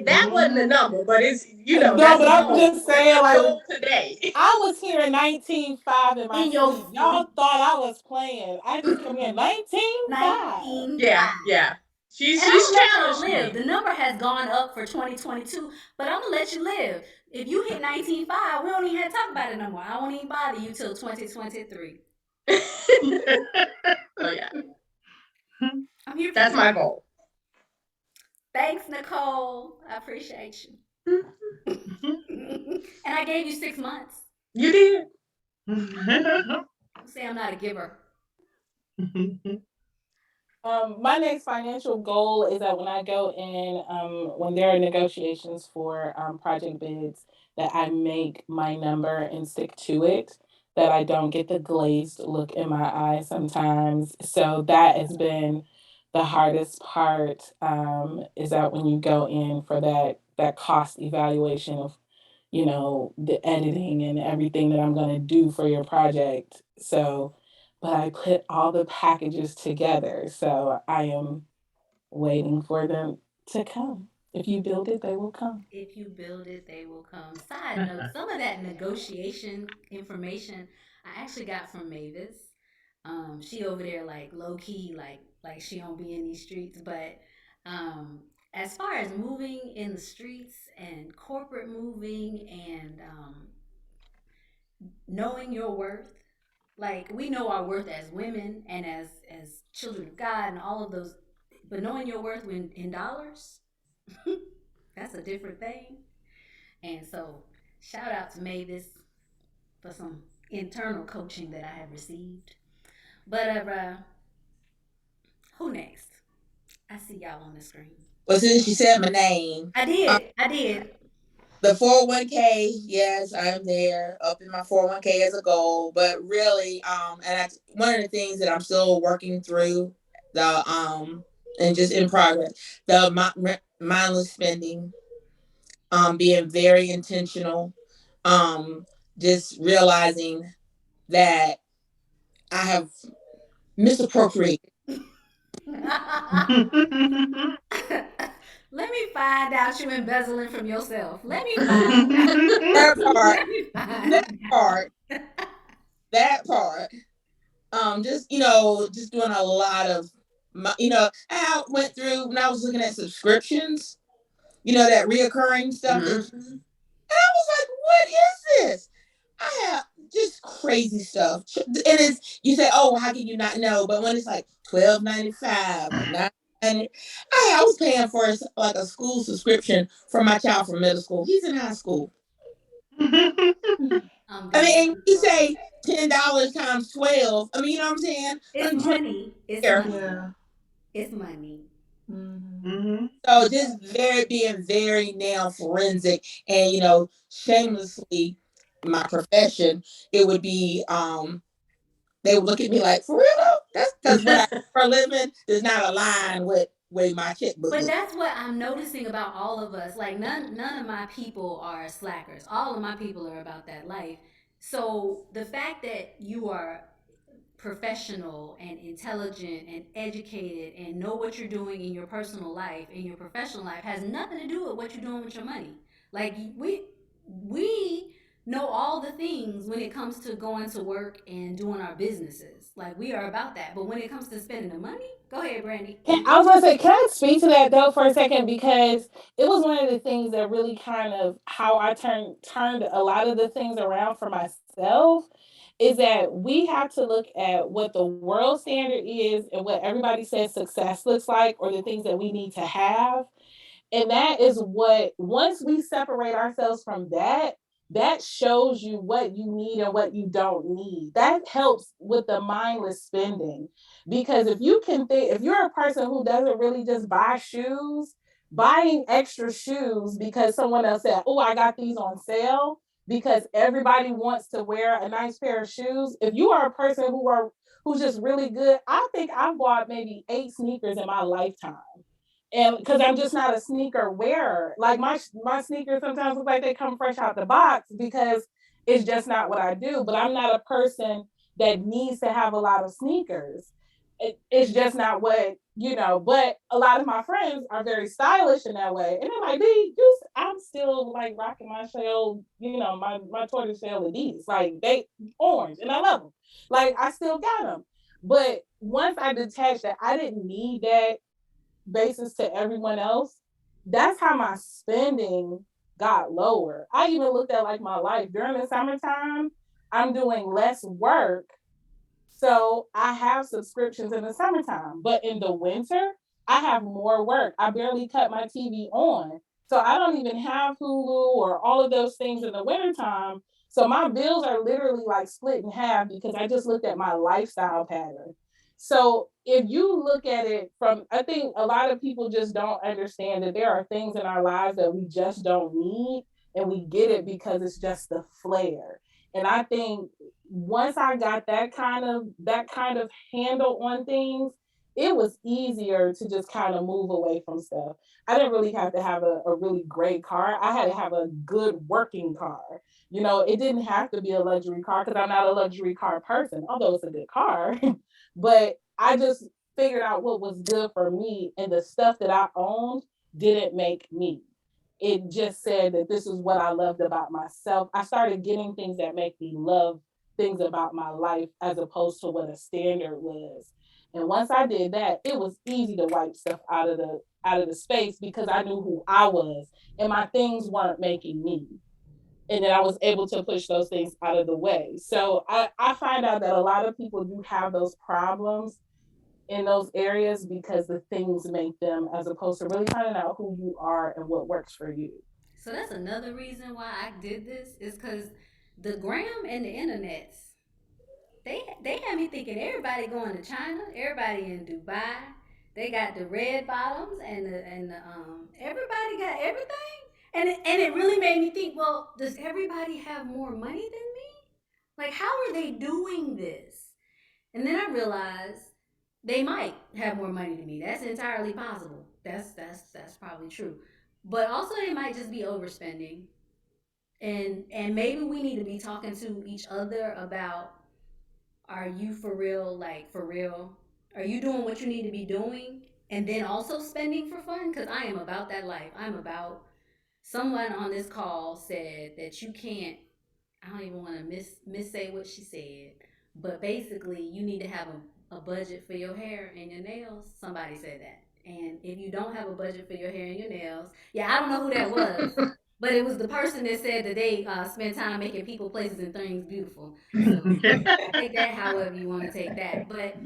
That wasn't the number, but it's No, that's but a I'm goal. just That's saying, a like, goal today. I was hearing 19.5 in my In your sleep. Y'all thought I was playing. I just come in 19.5. Yeah, 19,500. yeah. And I'm She's gonna let y'all challenged live. me. The number has gone up for 2022, but I'm gonna let you live. If you hit 19.5, we don't even have to talk about it no more. I won't even bother you till 2023. So yeah, I'm here for that's you. my goal. Thanks, Nicole. I appreciate you. And I gave you 6 months. You did. Say I'm not a giver. My next financial goal is that when I go in, when there are negotiations for project bids, that I make my number and stick to it, that I don't get the glazed look in my eye sometimes. So that has been the hardest part, is that when you go in for that cost evaluation of, the editing and everything that I'm going to do for your project. So, but I put all the packages together. So I am waiting for them to come. If you build it, they will come. If you build it, they will come. Side note, some of that negotiation information I actually got from Mavis. She over there like low key, like she don't be in these streets. But as far as moving in the streets and corporate moving and knowing your worth, like we know our worth as women and as children of God and all of those, but knowing your worth in dollars, that's a different thing. And so, shout out to Mavis for some internal coaching that I have received. But who next? I see y'all on the screen. Well, since you said my name, I did. I did. the 401k, yes, I'm there up in my 401k as a goal. But really, one of the things that I'm still working through and just in progress, mindless spending, being very intentional, um, just realizing that I have misappropriate. Let me find out you embezzling from yourself. Let me find out. That part, Let me that find part, that part. Just just doing a lot of I went through when I was looking at subscriptions, that reoccurring stuff that I was like, what is this? I have just crazy stuff. And it's you say, oh, how can you not know? But when it's like $12.95 or $9.90, I was paying for like a school subscription for my child from middle school. He's in high school. I'm I dead. mean, and you say $10 times 12. I mean, you know what I'm saying? It's 120 money. It's here. money. Yeah. It's money. Mhm. So just being very now forensic and shamelessly my profession, it would be they would look at me like, for real though? That's because what I do for a living does not align with way my checkbook But looks. that's what I'm noticing about all of us. Like none of my people are slackers. All of my people are about that life. So the fact that you are professional and intelligent and educated and know what you're doing in your personal life in your professional life has nothing to do with what you're doing with your money. Like we know all the things when it comes to going to work and doing our businesses. Like we are about that. But when it comes to spending the money, go ahead, Brandy. I was gonna say, can I speak to that though for a second? Because it was one of the things that really kind of how I turned a lot of the things around for myself is that we have to look at what the world standard is and what everybody says success looks like, or the things that we need to have. And that is what, once we separate ourselves from that, that shows you what you need and what you don't need. That helps with the mindless spending. Because if you can think, if you're a person who doesn't really just buy shoes, buying extra shoes because someone else said, oh, I got these on sale, because everybody wants to wear a nice pair of shoes. If you are a person who's just really good, I think I've bought maybe 8 sneakers in my lifetime, and because I'm just not a sneaker wearer. Like my sneakers sometimes look like they come fresh out the box because it's just not what I do. But I'm not a person that needs to have a lot of sneakers. It's just not what But a lot of my friends are very stylish in that way, and they're like, "B, I'm still like rocking my shell, my tortoise shell Adidas, like they orange, and I love them. Like I still got them." But once I detached that I didn't need that basis to everyone else, that's how my spending got lower. I even looked at like my life during the summertime. I'm doing less work, so I have subscriptions in the summertime, but in the winter, I have more work. I barely cut my TV on. So I don't even have Hulu or all of those things in the wintertime. So my bills are literally like split in half because I just looked at my lifestyle pattern. So if you look at it from, I think a lot of people just don't understand that there are things in our lives that we just don't need, and we get it because it's just the flair. And I think once I got that kind of handle on things, it was easier to just kind of move away from stuff. I didn't really have to have a really great car. I had to have a good working car. It didn't have to be a luxury car because I'm not a luxury car person, although it's a good car. But I just figured out what was good for me, and the stuff that I owned didn't make me. It just said that this is what I loved about myself. I started getting things that make me love things about my life as opposed to what a standard was. And once I did that, it was easy to wipe stuff out of the space because I knew who I was and my things weren't making me. And then I was able to push those things out of the way. So I find out that a lot of people do have those problems in those areas because the things make them, as opposed to really finding out who you are and what works for you. So that's another reason why I did this is because the gram and the internets they had me thinking everybody going to China, everybody in Dubai. They got the red bottoms and everybody got everything. And it really made me think, well, does everybody have more money than me? Like how are they doing this? And then I realized they might have more money than me. That's entirely possible. That's probably true. But also they might just be overspending. And maybe we need to be talking to each other about are you for real, like for real? Are you doing what you need to be doing and then also spending for fun? Because I am about that life. I'm about, someone on this call said that you can't, I don't even want to miss say what she said, but basically you need to have a budget for your hair and your nails. Somebody said that. And if you don't have a budget for your hair and your nails, yeah, I don't know who that was, but it was the person that said that they spend time making people, places, and things beautiful. So take that however you want to take that. But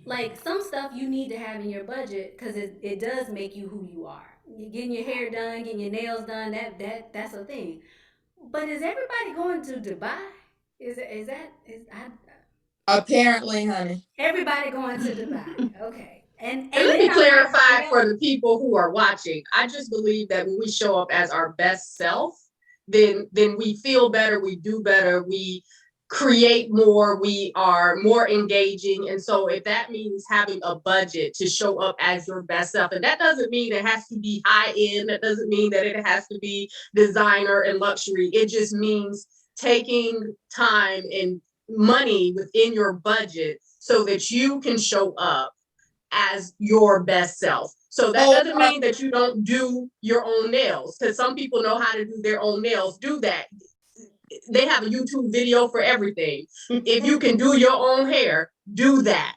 like some stuff you need to have in your budget because it does make you who you are. Getting your hair done, getting your nails done, that's a thing. But is everybody going to Dubai? Is Apparently, honey. everybody going to Dubai? Okay. And And let then me I'm like, clarify well, for the people who are watching. I just believe that when we show up as our best self, then we feel better, we do better, we create more, we are more engaging. And so if that means having a budget to show up as your best self, and that doesn't mean it has to be high end, that doesn't mean that it has to be designer and luxury. It just means taking time and money within your budget so that you can show up as your best self. So that doesn't mean that you don't do your own nails, because some people know how to do their own nails. Do that. They have a YouTube video for everything. If you can do your own hair, do that.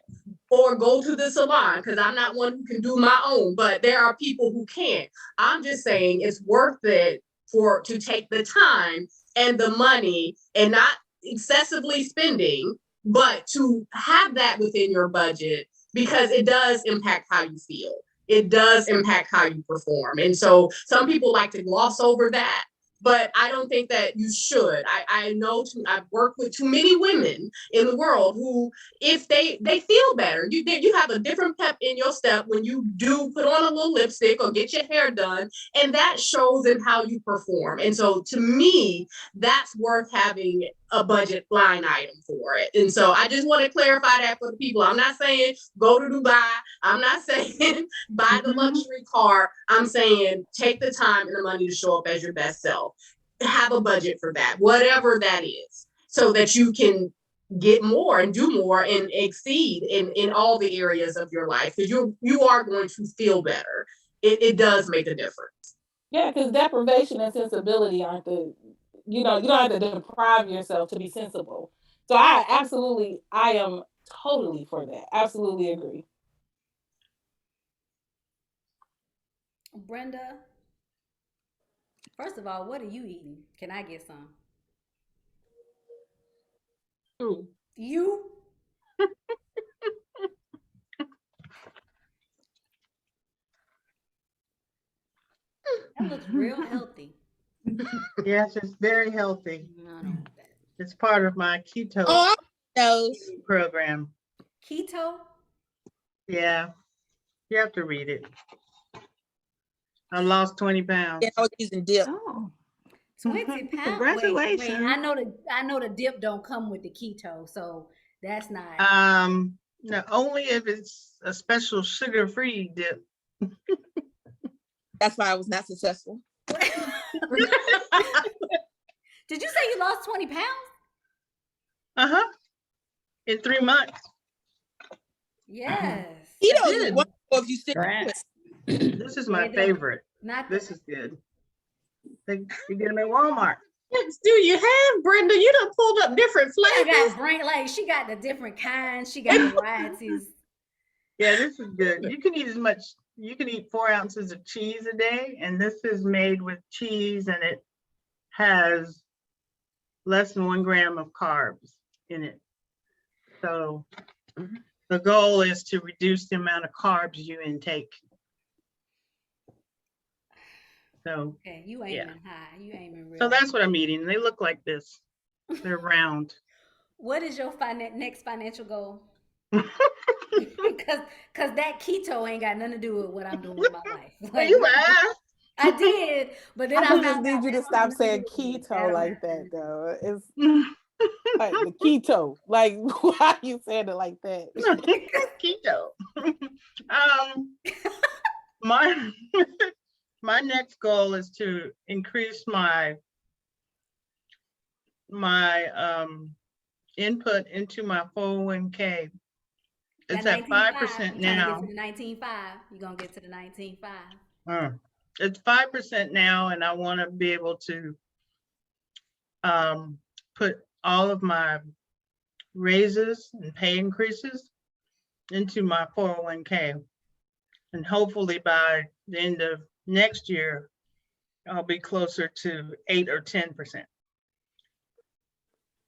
Or go to the salon, because I'm not one who can do my own, but there are people who can't. I'm just saying it's worth it to take the time and the money and not excessively spending, but to have that within your budget, because it does impact how you feel. It does impact how you perform. And so some people like to gloss over that, but I don't think that you should. I've worked with too many women in the world who, if they feel better, you have a different pep in your step when you do put on a little lipstick or get your hair done, and that shows in how you perform. And so to me, that's worth having a budget line item for it. And so I just want to clarify that for the people. I'm not saying go to Dubai. I'm not saying buy the luxury car. I'm saying take the time and the money to show up as your best self. Have a budget for that, whatever that is, so that you can get more and do more and exceed in all the areas of your life, because you are going to feel better. It does make a difference. Yeah, because deprivation and sensibility aren't you don't have to deprive yourself to be sensible. So I am totally for that. Absolutely agree. Brenda, first of all, what are you eating? Can I get some? True. You? That looks real healthy. Yes, it's very healthy. I don't want that. It's part of my keto Oh, knows. program. Keto? Yeah, you have to read it. I lost 20 pounds. I was using dip. Oh, 20 pounds. Congratulations. Wait, I know the dip don't come with the keto, so that's not. No, only if it's a special sugar-free dip. That's why I was not successful. Did you say you lost 20 pounds? Uh-huh. In 3 months. Yes. Keto Good. is wonderful if you stick with Congrats. it. This is my It don't- favorite. Not This is good. You get them at Walmart. Yes, do you have, Brenda? You done pulled up different she flavors. got like she got the different kinds. She got varieties. Yeah, this is good. You can eat 4 ounces of cheese a day, and this is made with cheese, and it has less than 1 gram of carbs in it. So the goal is to reduce the amount of carbs you intake. So, Okay, you aiming high. You aiming real. so that's what I'm eating. They look like this. They're round. What is your next financial goal? Cause that keto ain't got nothing to do with what I'm doing with my life. Like, You laugh. I did, but then I I just found need out you to that's stop nothing saying to do with keto it. like that, though. It's like the keto. Like, why you saying it like that? Keto. My my next goal is to increase my input into my 401k. That It's at 19.5, 5% you trying to get to now. the 19.5. You're gonna get to the 19.5. It's 5% now, and I want to be able to put all of my raises and pay increases into my 401k. And hopefully by the end of next year, I'll be closer to 8 or 10%.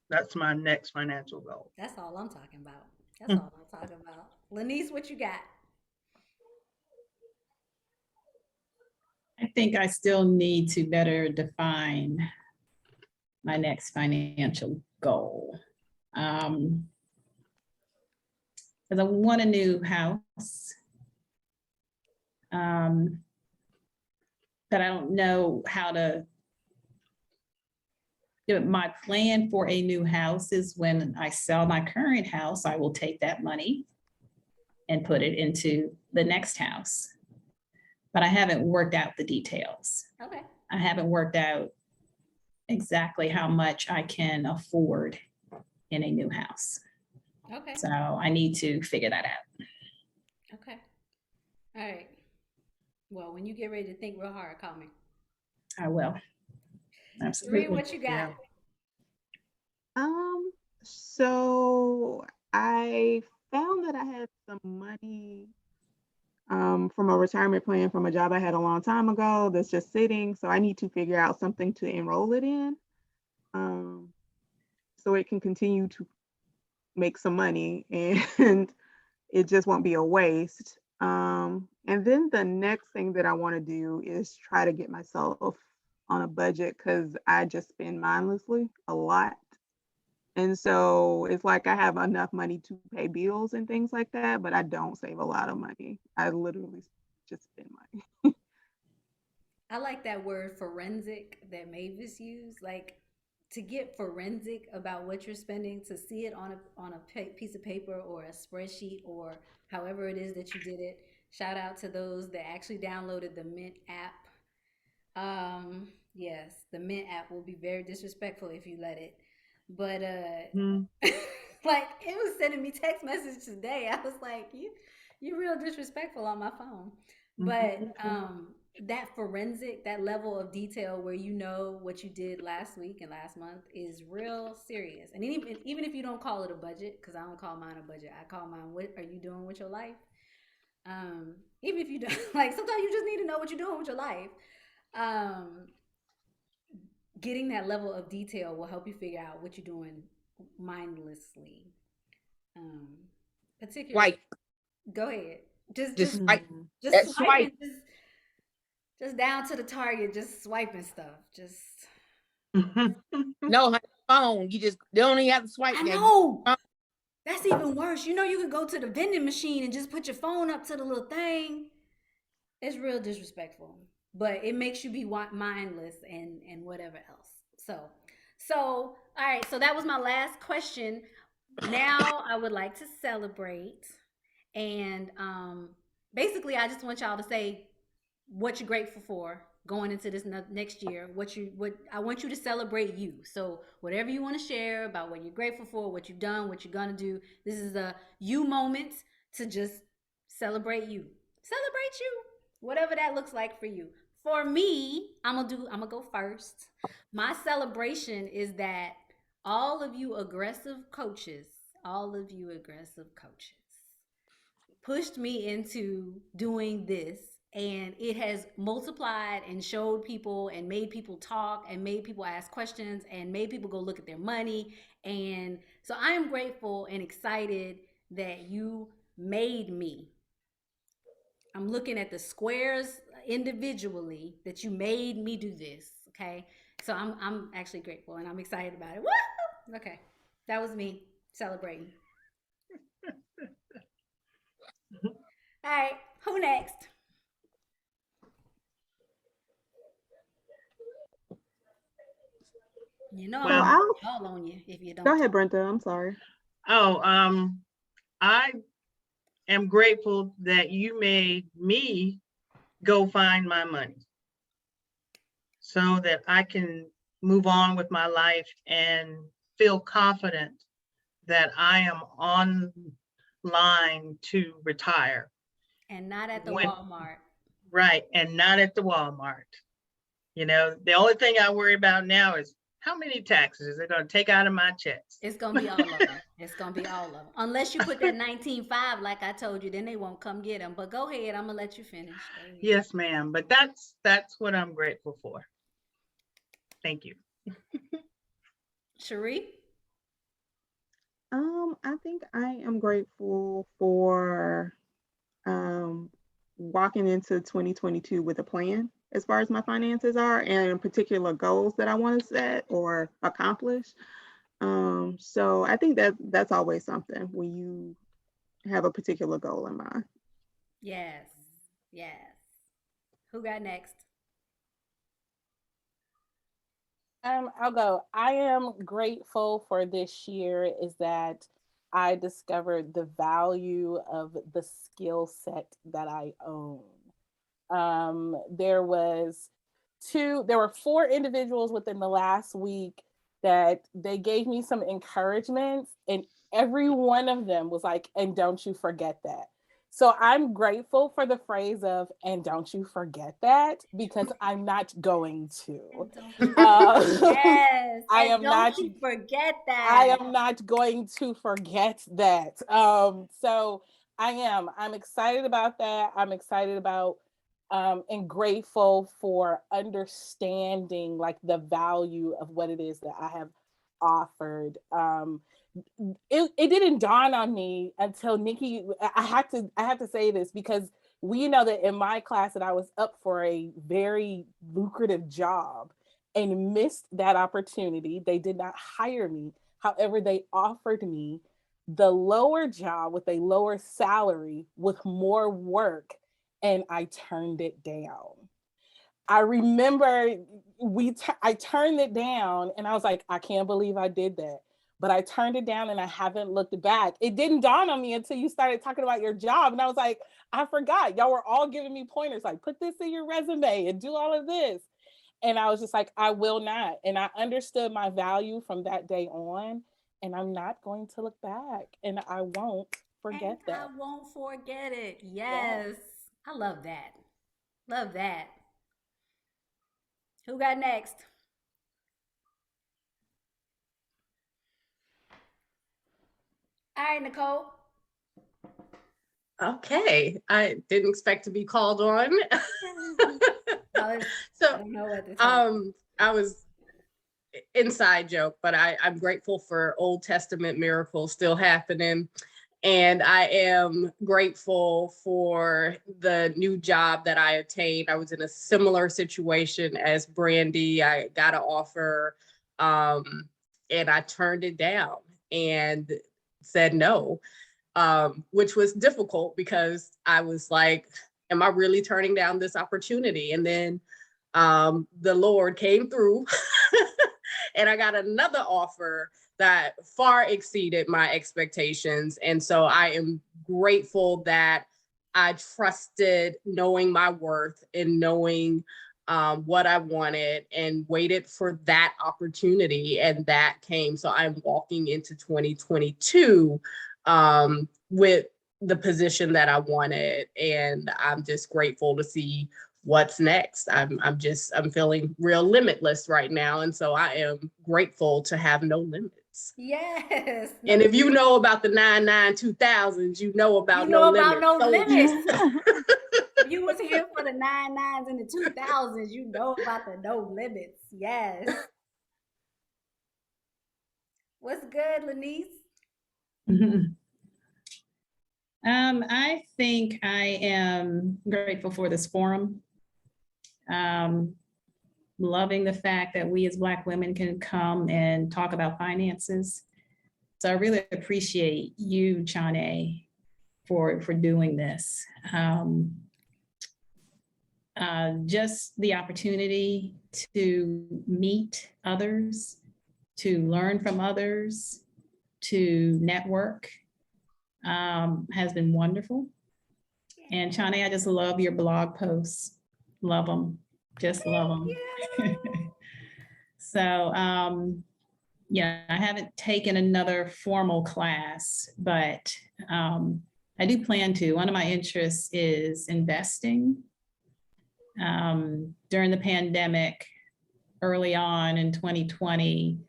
That's my next financial goal. That's all I'm talking about. That's all I'm talking about. Lanice, what you got? I think I still need to better define my next financial goal. Because I want a new house. But I don't know how to do it. My plan for a new house is when I sell my current house, I will take that money and put it into the next house. But I haven't worked out the details. Okay. I haven't worked out exactly how much I can afford in a new house. Okay. So I need to figure that out. Okay. All right. Well, when you get ready to think real hard, call me. I will. Serene, Absolutely. what you got? Yeah. So I found that I had some money from a retirement plan from a job I had a long time ago that's just sitting. So I need to figure out something to enroll it in, so it can continue to make some money and it just won't be a waste. And then the next thing that I want to do is try to get myself on a budget because I just spend mindlessly a lot. And so it's like I have enough money to pay bills and things like that, but I don't save a lot of money. I literally just spend money. I like that word forensic that Mavis used. Like to get forensic about what you're spending, to see it on a piece of paper or a spreadsheet or however it is that you did it. Shout out to those that actually downloaded the Mint app. Yes, the Mint app will be very disrespectful if you let it. But Mm. like it was sending me text messages today. I was like, you're real disrespectful on my phone. But that forensic, that level of detail where you know what you did last week and last month is real serious. And even if you don't call it a budget, because I don't call mine a budget, I call mine what are you doing with your life? Even if you don't like sometimes you just need to know what you're doing with your life. Um, Getting that level of detail will help you figure out what you're doing mindlessly. Um, Particularly, Swipe, go ahead. Just just just swipe. Mhm. just That swipe. swiping, just down to the target, just swiping stuff. Just No, phone. You just they don't even have to swipe I now. know that's even worse. You know, you can go to the vending machine and just put your phone up to the little thing. It's real disrespectful, but it makes you be mindless and whatever else. So all right. So that was my last question. Now I would like to celebrate, and basically, I just want y'all to say what you're grateful for going into this next year. What I want you to celebrate you. So whatever you want to share about what you're grateful for, what you've done, what you're gonna do. This is a you moment to just celebrate you. Celebrate you. Whatever that looks like for you. For me, I'm gonna go first. My celebration is that all of you aggressive coaches pushed me into doing this, and it has multiplied and showed people and made people talk and made people ask questions and made people go look at their money. And so I am grateful and excited that you made me. I'm looking at the squares individually that you made me do this. Okay. So I'm actually grateful and I'm excited about it. Woo! Okay. That was me celebrating. All right. Who next? You know I'm So Well, gonna I'll call on you if you go don't ahead, talk. Brenda. I'm sorry. I am grateful that you made me go find my money so that I can move on with my life and feel confident that I am online to retire. And not at the When, Walmart. right, and not at the Walmart. You know, the only thing I worry about now is how many taxes are they going to take out of my checks? It's gonna be all of them. It's gonna be all of them. Unless you put that 19.5, like I told you, then they won't come get them. But go ahead, I'm gonna let you finish. Go ahead. Yes, ma'am. But that's what I'm grateful for. Thank you. Cherie? I think I am grateful for walking into 2022 with a plan as far as my finances are and particular goals that I want to set or accomplish. So I think that that's always something when you have a particular goal in mind. Yes. Yes. Who got next? I'll go. I am grateful for this year is that I discovered the value of the skill set that I own. There were four individuals within the last week that they gave me some encouragement, and every one of them was like, and don't you forget that. So I'm grateful for the phrase of, and don't you forget that, because I'm not going to. And don't you Uh, yes. I And am don't not you forget I that. am not going to forget that. So I'm excited about that. I'm excited about and grateful for understanding like the value of what it is that I have offered. It didn't dawn on me until Nikki. I have to say this because we know that in my class that I was up for a very lucrative job and missed that opportunity. They did not hire me. However, they offered me the lower job with a lower salary with more work, and I turned it down. I remember I turned it down and I was like, I can't believe I did that. But I turned it down and I haven't looked back. It didn't dawn on me until you started talking about your job. And I was like, I forgot. Y'all were all giving me pointers like, put this in your resume and do all of this. And I was just like, I will not. And I understood my value from that day on. And I'm not going to look back. And I won't And forget I that. won't forget it. Yeah. Yes. I love that. Love that. Who got next? All right, Nicole. Okay, I didn't expect to be called on. I So, don't know at the time. I was inside joke, but I'm grateful for Old Testament miracles still happening. And I am grateful for the new job that I attained. I was in a similar situation as Brandy. I got an offer and I turned it down and said no, which was difficult because I was like, am I really turning down this opportunity? And then the Lord came through and I got another offer that far exceeded my expectations. And so I am grateful that I trusted knowing my worth and knowing what I wanted and waited for that opportunity. And that came. So I'm walking into 2022 with the position that I wanted. And I'm just grateful to see what's next. I'm feeling real limitless right now. And so I am grateful to have no limits. Yes. And No, if you know about the 2000s, you know about you no know about limits no soldiers. limits. If you was here for the 99s and the 2000s, you know about the no limits. Yes. What's good, Lanice? I think I am grateful for this forum. Loving the fact that we as Black women can come and talk about finances. So I really appreciate you, Chane, for doing this. Just the opportunity to meet others, to learn from others, to network has been wonderful. And Chane, I just love your blog posts. Love them. Just love them. So Yeah, I haven't taken another formal class, but I do plan to. One of my interests is investing. During the pandemic, early on in 2020,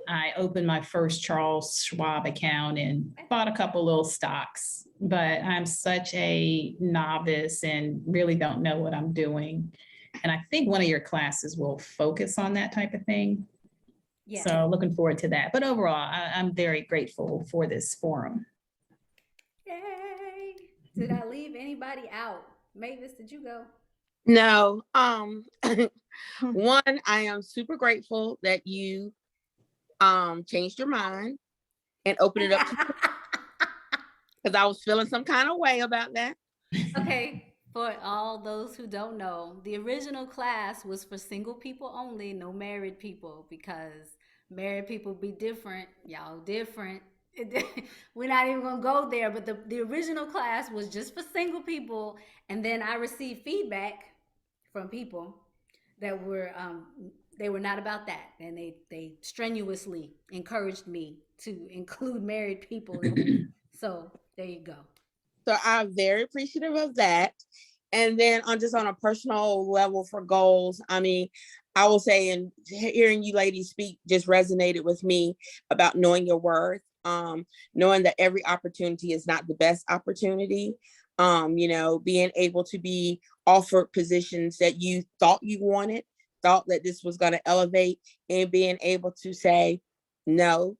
I opened my first Charles Schwab account and bought a couple little stocks, but I'm such a novice and really don't know what I'm doing. And I think one of your classes will focus on that type of thing. Yeah. So looking forward to that. But overall, I'm very grateful for this forum. Yay. Did I leave anybody out? Mavis, did you go? No. One, I am super grateful that you changed your mind and opened it up because I was feeling some kind of way about that. Okay, for all those who don't know, the original class was for single people only, no married people, because married people be different. Y'all different. We're not even gonna go there, but the original class was just for single people, and then I received feedback from people that were they were not about that, and they strenuously encouraged me to include married people in there. So there you go. So I'm very appreciative of that. And then on a personal level for goals, I mean, I will say, and hearing you ladies speak just resonated with me about knowing your worth, knowing that every opportunity is not the best opportunity, being able to be offered positions that you thought you wanted, thought that this was going to elevate, and being able to say no,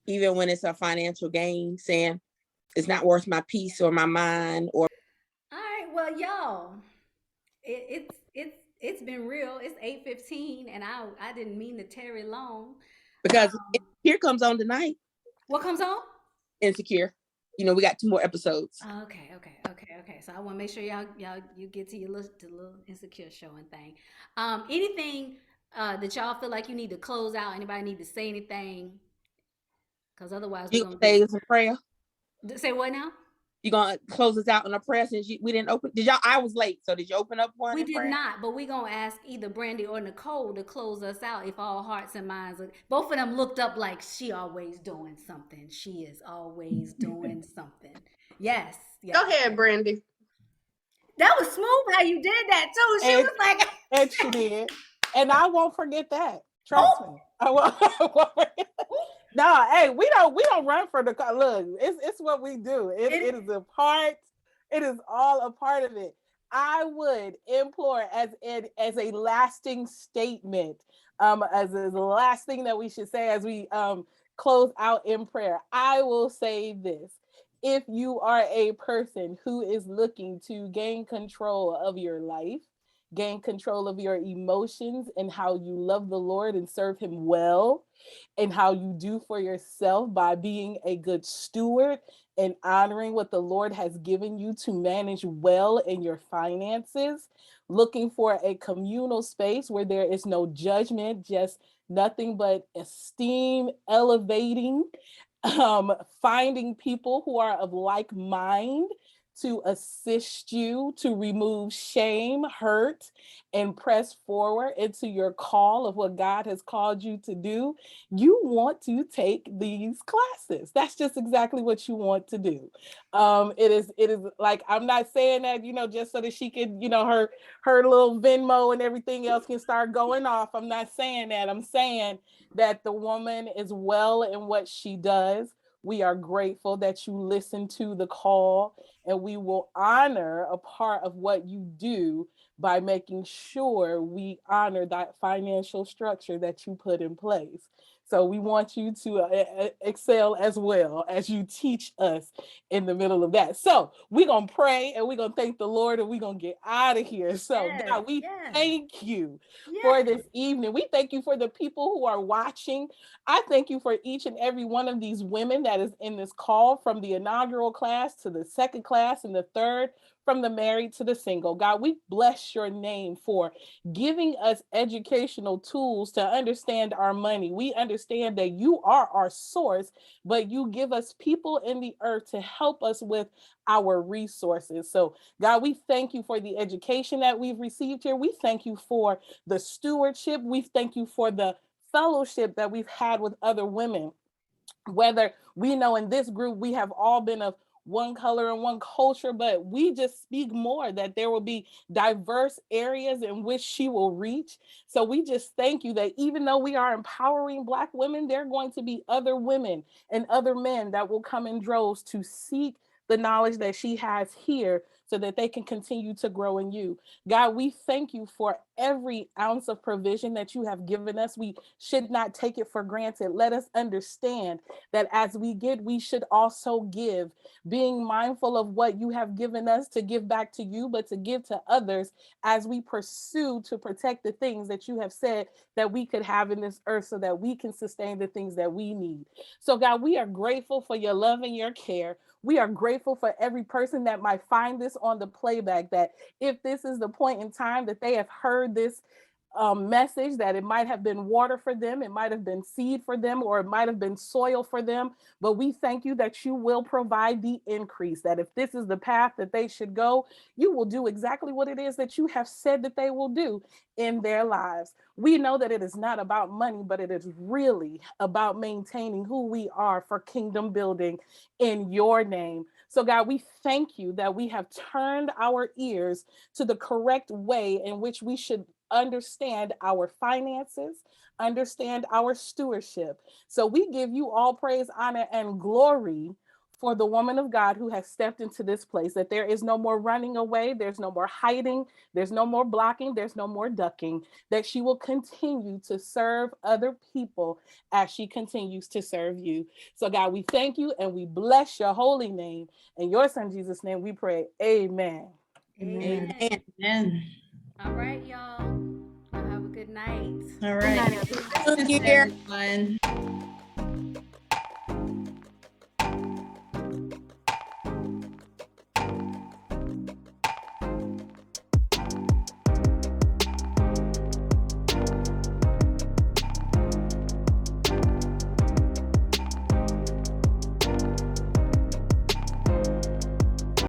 even when it's a financial gain, saying, it's not worth my peace or my mind or All right, well, y'all, it's been real. It's 8:15, and I didn't mean to tarry long. because here comes on tonight, What comes on? Insecure. We got 2 more episodes. Okay. So I want to make sure y'all you get to your little insecure show and thing. Anything that y'all feel like you need to close out? Anybody need to say anything? Because otherwise we're You gonna say be it's a prayer. say what now? You gonna close us out in a prayer since we didn't open. Did y'all? I was late, so did you open up one We in did prayer? not, but we gonna ask either Brandy or Nicole to close us out if all hearts and minds are. Both of them looked up like she always doing something. She is always doing something. Yes. Go ahead, Brandy. That was smooth how you did that too. She was like, And she did. And I won't forget that. Trust oh, me. I won't forget. No, hey, we don't run for the look. It's what we do. It is a part. It is all a part of it. I would implore as a lasting statement, as the last thing that we should say as we close out in prayer. I will say this: if you are a person who is looking to gain control of your life, gain control of your emotions and how you love the Lord and serve Him well, and how you do for yourself by being a good steward and honoring what the Lord has given you to manage well in your finances, looking for a communal space where there is no judgment, just nothing but esteem, elevating, finding people who are of like mind to assist you to remove shame, hurt, and press forward into your call of what God has called you to do, you want to take these classes. That's just exactly what you want to do. It is like, I'm not saying that, just so that she can, her little Venmo and everything else can start going off. I'm not saying that. I'm saying that the woman is well in what she does. We are grateful that you listen to the call, and we will honor a part of what you do by making sure we honor that financial structure that you put in place. So we want you to excel as well as you teach us in the middle of that. So we're going to pray and we're going to thank the Lord, and we're going to get out of here. So yes, God, we yes, thank you for yes. this evening. We thank you for the people who are watching. I thank you for each and every one of these women that is in this call, from the inaugural class to the second class and the third, from the married to the single. God, we bless your name for giving us educational tools to understand our money. We understand that you are our source, but you give us people in the earth to help us with our resources. So God, we thank you for the education that we've received here. We thank you for the stewardship. We thank you for the fellowship that we've had with other women, whether we know in this group we have all been of one color and one culture, but we just speak more that there will be diverse areas in which she will reach. So we just thank you that even though we are empowering Black women, there are going to be other women and other men that will come in droves to seek the knowledge that she has here so that they can continue to grow in you. God, we thank you for every ounce of provision that you have given us. We should not take it for granted. Let us understand that as we get, we should also give, being mindful of what you have given us to give back to you, but to give to others as we pursue to protect the things that you have said that we could have in this earth so that we can sustain the things that we need. So God, we are grateful for your love and your care. We are grateful for every person that might find this on the playback, that if this is the point in time that they have heard this message, that it might have been water for them, it might have been seed for them, or it might have been soil for them. But we thank you that you will provide the increase, that if this is the path that they should go, you will do exactly what it is that you have said that they will do in their lives. We know that it is not about money, but it is really about maintaining who we are for kingdom building in your name. So God, we thank you that we have turned our ears to the correct way in which we should understand our finances, understand our stewardship. So we give you all praise, honor, and glory for the woman of God who has stepped into this place, that there is no more running away, there's no more hiding, there's no more blocking, there's no more ducking, that she will continue to serve other people as she continues to serve you. So God, we thank you and we bless your holy name. In your son Jesus' name we pray, amen. Amen. Amen. All right, y'all. Y'all have a good night. All right. New Thanks, Year. everyone.